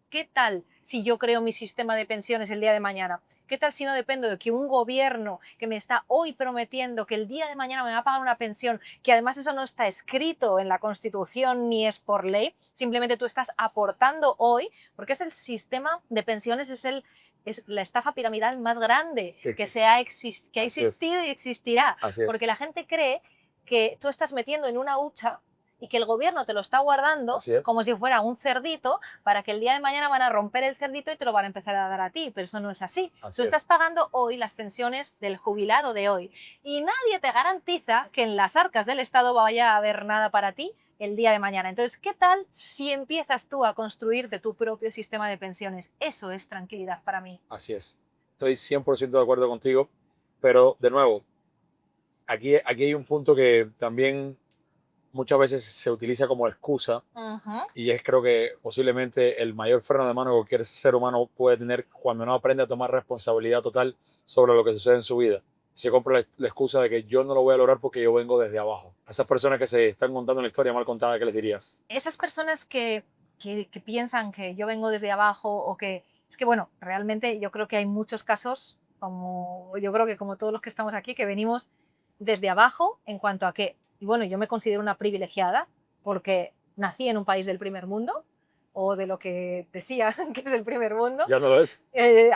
¿qué tal si yo creo mi sistema de pensiones el día de mañana? ¿Qué tal si no dependo de que un gobierno que me está hoy prometiendo que el día de mañana me va a pagar una pensión, que además eso no está escrito en la Constitución ni es por ley, simplemente tú estás aportando hoy, porque es el sistema de pensiones, es la estafa piramidal más grande que ha existido y existirá, porque la gente cree que tú estás metiendo en una hucha y que el gobierno te lo está guardando como si fuera un cerdito para que el día de mañana van a romper el cerdito y te lo van a empezar a dar a ti, pero eso no es así. Tú estás pagando hoy las pensiones del jubilado de hoy y nadie te garantiza que en las arcas del Estado vaya a haber nada para ti el día de mañana. Entonces, ¿qué tal si empiezas tú a construirte tu propio sistema de pensiones? Eso es tranquilidad para mí. Así es. Estoy 100% de acuerdo contigo, pero de nuevo, aquí hay un punto que también muchas veces se utiliza como excusa y es creo que posiblemente el mayor freno de mano que cualquier ser humano puede tener cuando no aprende a tomar responsabilidad total sobre lo que sucede en su vida. Se compra la excusa de que yo no lo voy a lograr porque yo vengo desde abajo. A esas personas que se están contando una historia mal contada, ¿qué les dirías? Esas personas que piensan que yo vengo desde abajo o que... Es que bueno, realmente yo creo que hay muchos casos, yo creo que como todos los que estamos aquí, que venimos desde abajo en cuanto a que, y bueno, yo me considero una privilegiada porque nací en un país del primer mundo, o de lo que decía que es el primer mundo. Ya no lo es.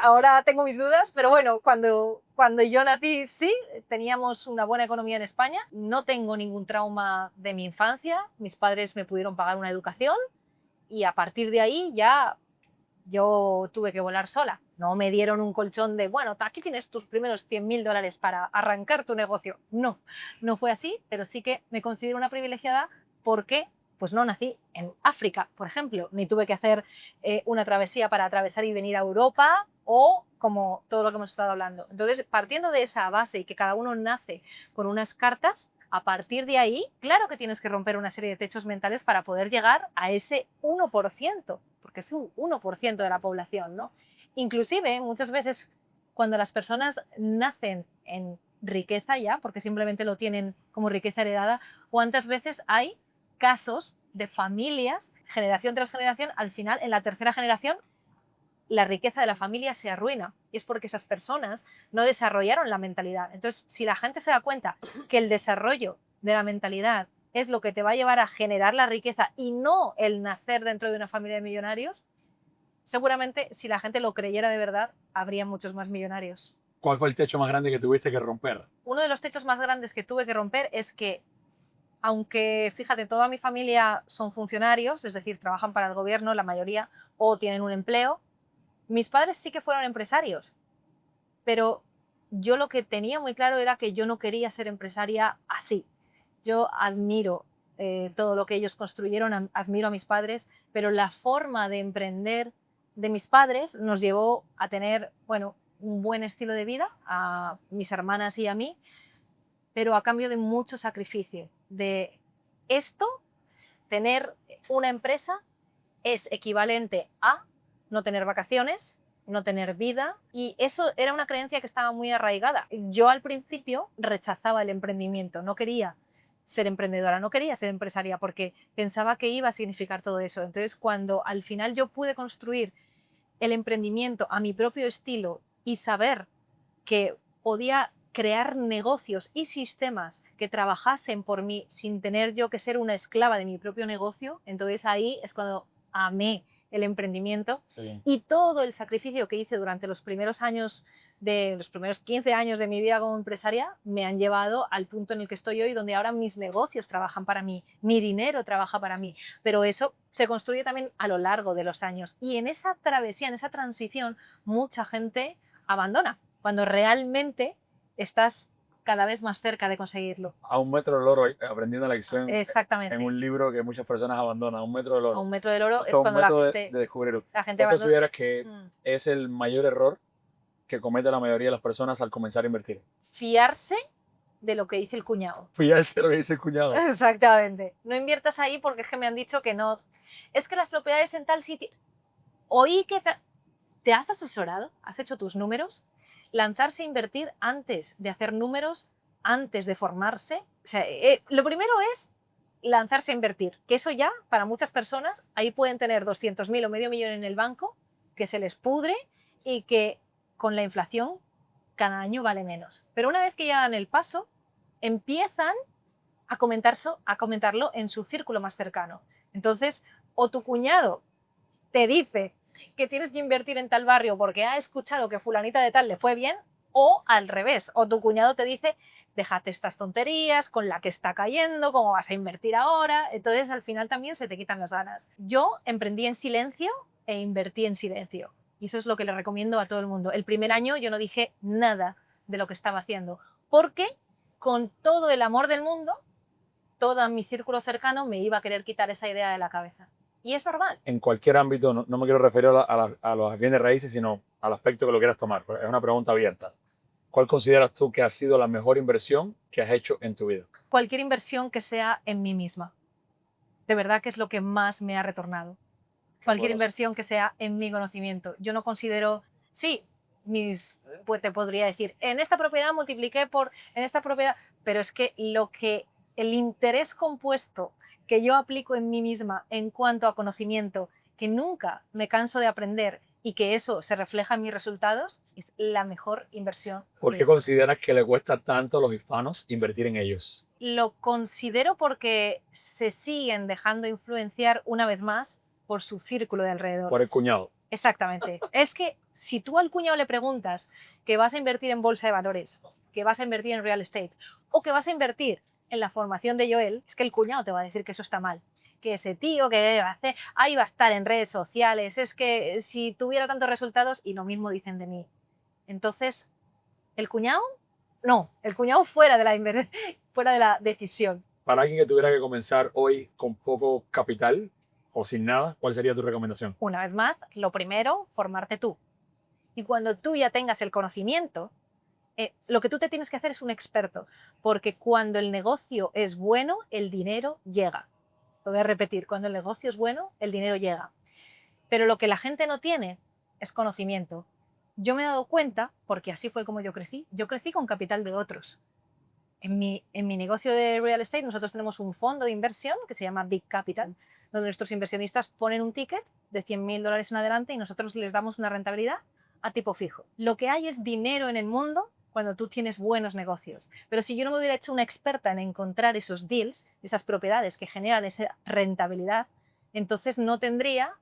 Ahora tengo mis dudas, pero bueno, cuando yo nací, sí, teníamos una buena economía en España. No tengo ningún trauma de mi infancia. Mis padres me pudieron pagar una educación y a partir de ahí ya yo tuve que volar sola. No me dieron un colchón de, bueno, aquí tienes tus primeros $100.000 para arrancar tu negocio. No, no fue así, pero sí que me considero una privilegiada porque pues no nací en África, por ejemplo, ni tuve que hacer una travesía para atravesar y venir a Europa o como todo lo que hemos estado hablando. Entonces, partiendo de esa base y que cada uno nace con unas cartas, a partir de ahí, claro que tienes que romper una serie de techos mentales para poder llegar a ese 1%, porque es un 1% de la población, ¿no? Inclusive, muchas veces, cuando las personas nacen en riqueza ya, porque simplemente lo tienen como riqueza heredada, ¿cuántas veces hay casos de familias, generación tras generación, al final, en la tercera generación, la riqueza de la familia se arruina? Y es porque esas personas no desarrollaron la mentalidad. Entonces, si la gente se da cuenta que el desarrollo de la mentalidad es lo que te va a llevar a generar la riqueza y no el nacer dentro de una familia de millonarios, seguramente si la gente lo creyera de verdad, habría muchos más millonarios. ¿Cuál fue el techo más grande que tuviste que romper? Uno de los techos más grandes que tuve que romper es que, aunque, fíjate, toda mi familia son funcionarios, es decir, trabajan para el gobierno, la mayoría, o tienen un empleo, mis padres sí que fueron empresarios, pero yo lo que tenía muy claro era que yo no quería ser empresaria así. Yo admiro todo lo que ellos construyeron, admiro a mis padres, pero la forma de emprender de mis padres nos llevó a tener, bueno, un buen estilo de vida a mis hermanas y a mí, pero a cambio de mucho sacrificio. De esto, tener una empresa es equivalente a no tener vacaciones, no tener vida, y eso era una creencia que estaba muy arraigada. Yo al principio rechazaba el emprendimiento, no quería ser emprendedora, no quería ser empresaria porque pensaba que iba a significar todo eso. Entonces, cuando al final yo pude construir el emprendimiento a mi propio estilo y saber que podía crear negocios y sistemas que trabajasen por mí sin tener yo que ser una esclava de mi propio negocio, entonces ahí es cuando amé el emprendimiento. Sí. Y todo el sacrificio que hice durante los primeros años, de los primeros 15 años de mi vida como empresaria, me han llevado al punto en el que estoy hoy, donde ahora mis negocios trabajan para mí, mi dinero trabaja para mí, pero eso se construye también a lo largo de los años. Y en esa travesía, en esa transición, mucha gente abandona, cuando realmente estás cada vez más cerca de conseguirlo. A un metro del oro, aprendiendo la lección. Exactamente. En un libro que muchas personas abandonan, a un metro del oro. A un metro del oro Esto es cuando la gente, de descubrirlo. la gente ¿Tú abandona. consideras que es el mayor error que comete la mayoría de las personas al comenzar a invertir? Fiarse de lo que dice el cuñado. Fiarse de lo que dice el cuñado. Exactamente. No inviertas ahí porque es que me han dicho que no. Es que las propiedades en tal sitio. Oí que te has asesorado, has hecho tus números. Lanzarse a invertir antes de hacer números, antes de formarse. O sea, lo primero es lanzarse a invertir, que eso ya, para muchas personas, ahí pueden tener 200.000 o medio millón en el banco, que se les pudre y que con la inflación cada año vale menos. Pero una vez que ya dan el paso, empiezan a comentarlo en su círculo más cercano. Entonces, o tu cuñado te dice que tienes que invertir en tal barrio porque ha escuchado que fulanita de tal le fue bien, o al revés, o tu cuñado te dice, déjate estas tonterías, con la que está cayendo, cómo vas a invertir ahora. Entonces al final también se te quitan las ganas. Yo emprendí en silencio e invertí en silencio, y eso es lo que le recomiendo a todo el mundo. El primer año yo no dije nada de lo que estaba haciendo, porque con todo el amor del mundo, todo mi círculo cercano me iba a querer quitar esa idea de la cabeza. Y es normal. En cualquier ámbito, no me quiero referir a los bienes raíces, sino al aspecto que lo quieras tomar. Es una pregunta abierta. ¿Cuál consideras tú que ha sido la mejor inversión que has hecho en tu vida? Cualquier inversión que sea en mí misma. De verdad que es lo que más me ha retornado. Cualquier inversión que sea en mi conocimiento. Yo no considero, sí, pues te podría decir, en esta propiedad multipliqué en esta propiedad, pero es que el interés compuesto que yo aplico en mí misma en cuanto a conocimiento, que nunca me canso de aprender y que eso se refleja en mis resultados, es la mejor inversión. ¿Por qué consideras que le cuesta tanto a los hispanos invertir en ellos? Lo considero porque se siguen dejando influenciar una vez más por su círculo de alrededor. Por el cuñado. Exactamente. Es que si tú al cuñado le preguntas que vas a invertir en bolsa de valores, que vas a invertir en real estate o que vas a invertir en la formación de Joel, es que el cuñado te va a decir que eso está mal, que ese tío que va a hacer, ahí va a estar en redes sociales, es que si tuviera tantos resultados, y lo mismo dicen de mí. Entonces, el cuñado fuera de la decisión. Para alguien que tuviera que comenzar hoy con poco capital o sin nada, ¿cuál sería tu recomendación? Una vez más, lo primero, formarte tú. Y cuando tú ya tengas el conocimiento, lo que tú te tienes que hacer es un experto, porque cuando el negocio es bueno, el dinero llega. Lo voy a repetir, cuando el negocio es bueno, el dinero llega. Pero lo que la gente no tiene es conocimiento. Yo me he dado cuenta, porque así fue como yo crecí con capital de otros. En mi negocio de real estate nosotros tenemos un fondo de inversión que se llama Big Capital, donde nuestros inversionistas ponen un ticket de $100.000 en adelante y nosotros les damos una rentabilidad a tipo fijo. Lo que hay es dinero en el mundo cuando tú tienes buenos negocios. Pero si yo no me hubiera hecho una experta en encontrar esos deals, esas propiedades que generan esa rentabilidad, entonces no tendría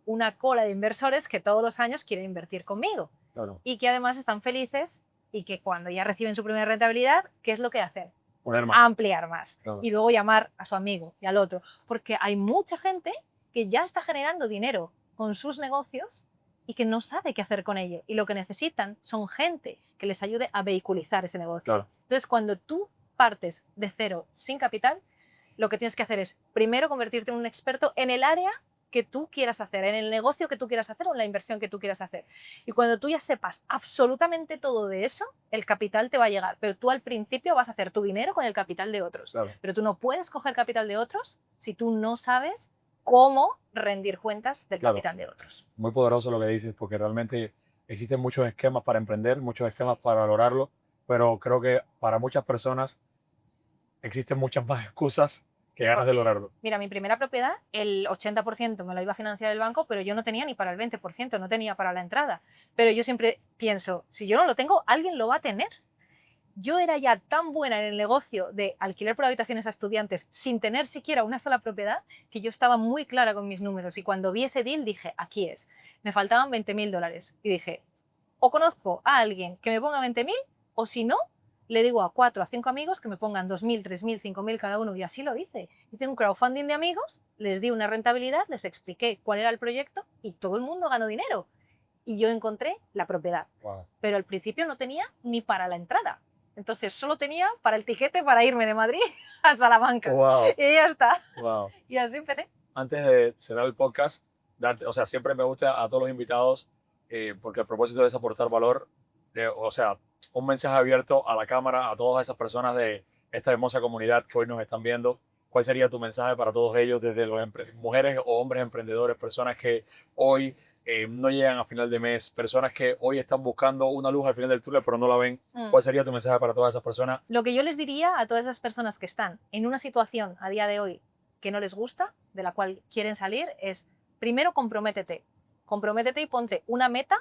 una cola de inversores que todos los años quieren invertir conmigo. Claro. Y que además están felices y que cuando ya reciben su primera rentabilidad, ¿qué es lo que hacen? Poner más. Ampliar más. Claro. Y luego llamar a su amigo y al otro. Porque hay mucha gente que ya está generando dinero con sus negocios y que no sabe qué hacer con ello. Y lo que necesitan son gente que les ayude a vehiculizar ese negocio. Claro. Entonces, cuando tú partes de cero sin capital, lo que tienes que hacer es primero convertirte en un experto en el área que tú quieras hacer, en el negocio que tú quieras hacer o en la inversión que tú quieras hacer. Y cuando tú ya sepas absolutamente todo de eso, el capital te va a llegar. Pero tú al principio vas a hacer tu dinero con el capital de otros. Claro. Pero tú no puedes coger capital de otros si tú no sabes cómo rendir cuentas del Claro. capital de otros. Muy poderoso lo que dices, porque realmente existen muchos esquemas para emprender, muchos esquemas para lograrlo, pero creo que para muchas personas existen muchas más excusas que ganas de lograrlo. Mira, mi primera propiedad, el 80% me lo iba a financiar el banco, pero yo no tenía ni para el 20%, no tenía para la entrada. Pero yo siempre pienso, si yo no lo tengo, alguien lo va a tener. Yo era ya tan buena en el negocio de alquiler por habitaciones a estudiantes sin tener siquiera una sola propiedad que yo estaba muy clara con mis números. Y cuando vi ese deal dije, aquí es. Me faltaban $20.000 y dije, o conozco a alguien que me ponga 20.000 o si no, le digo a 4 a 5 amigos que me pongan 2.000, 3.000, 5.000 cada uno y así lo hice. Hice un crowdfunding de amigos, les di una rentabilidad, les expliqué cuál era el proyecto y todo el mundo ganó dinero. Y yo encontré la propiedad. Wow. Pero al principio no tenía ni para la entrada. Entonces solo tenía para el tiquete para irme de Madrid a Salamanca. Wow. Y ya está. Wow. Y así empecé. Antes de cerrar el podcast, siempre me gusta a todos los invitados, porque el propósito es aportar valor, un mensaje abierto a la cámara, a todas esas personas de esta hermosa comunidad que hoy nos están viendo. ¿Cuál sería tu mensaje para todos ellos, desde los mujeres o hombres emprendedores, personas que hoy no llegan a final de mes, personas que hoy están buscando una luz al final del túnel pero no la ven? ¿Cuál sería tu mensaje para todas esas personas? Lo que yo les diría a todas esas personas que están en una situación a día de hoy que no les gusta, de la cual quieren salir, es primero comprométete. Comprométete y ponte una meta,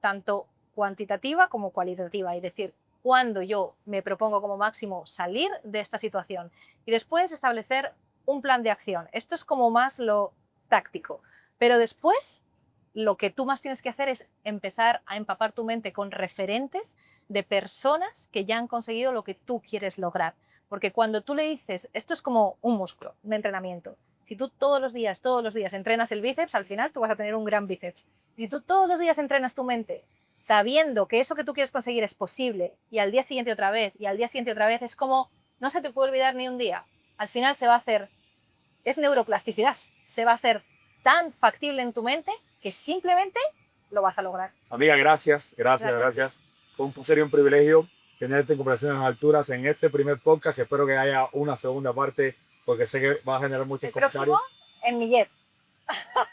tanto cuantitativa como cualitativa. Es decir, cuando yo me propongo como máximo salir de esta situación y después establecer un plan de acción. Esto es como más lo táctico. Pero después lo que tú más tienes que hacer es empezar a empapar tu mente con referentes de personas que ya han conseguido lo que tú quieres lograr. Porque cuando tú le dices, esto es como un músculo, un entrenamiento. Si tú todos los días entrenas el bíceps, al final tú vas a tener un gran bíceps. Si tú todos los días entrenas tu mente sabiendo que eso que tú quieres conseguir es posible y al día siguiente otra vez y al día siguiente otra vez, es como no se te puede olvidar ni un día. Al final se va a hacer, es neuroplasticidad, se va a hacer tan factible en tu mente que simplemente lo vas a lograr. Amiga, gracias. Sería un privilegio tenerte en conversaciones alturas en este primer podcast y espero que haya una segunda parte porque sé que va a generar muchos El comentarios. próximo en mi jet.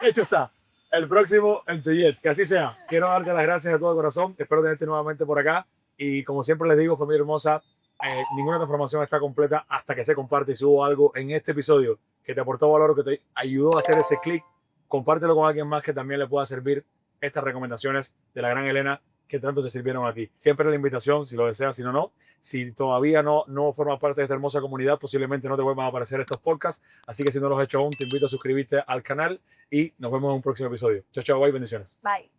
Hecho está. El próximo en tu jet. Que así sea. Quiero darte las gracias de todo corazón. Espero tenerte nuevamente por acá. Y como siempre les digo, familia hermosa, ninguna transformación está completa hasta que se comparte y subo algo en este episodio que te aportó valor, que te ayudó a hacer ese clic. Compártelo con alguien más que también le pueda servir estas recomendaciones de la gran Elena que tanto te sirvieron a ti. Siempre la invitación, si lo deseas, si no, no. Si todavía no formas parte de esta hermosa comunidad, posiblemente no te vuelvan a aparecer estos podcasts. Así que si no los has hecho aún, te invito a suscribirte al canal y nos vemos en un próximo episodio. Chao, chao, bye, bendiciones. Bye.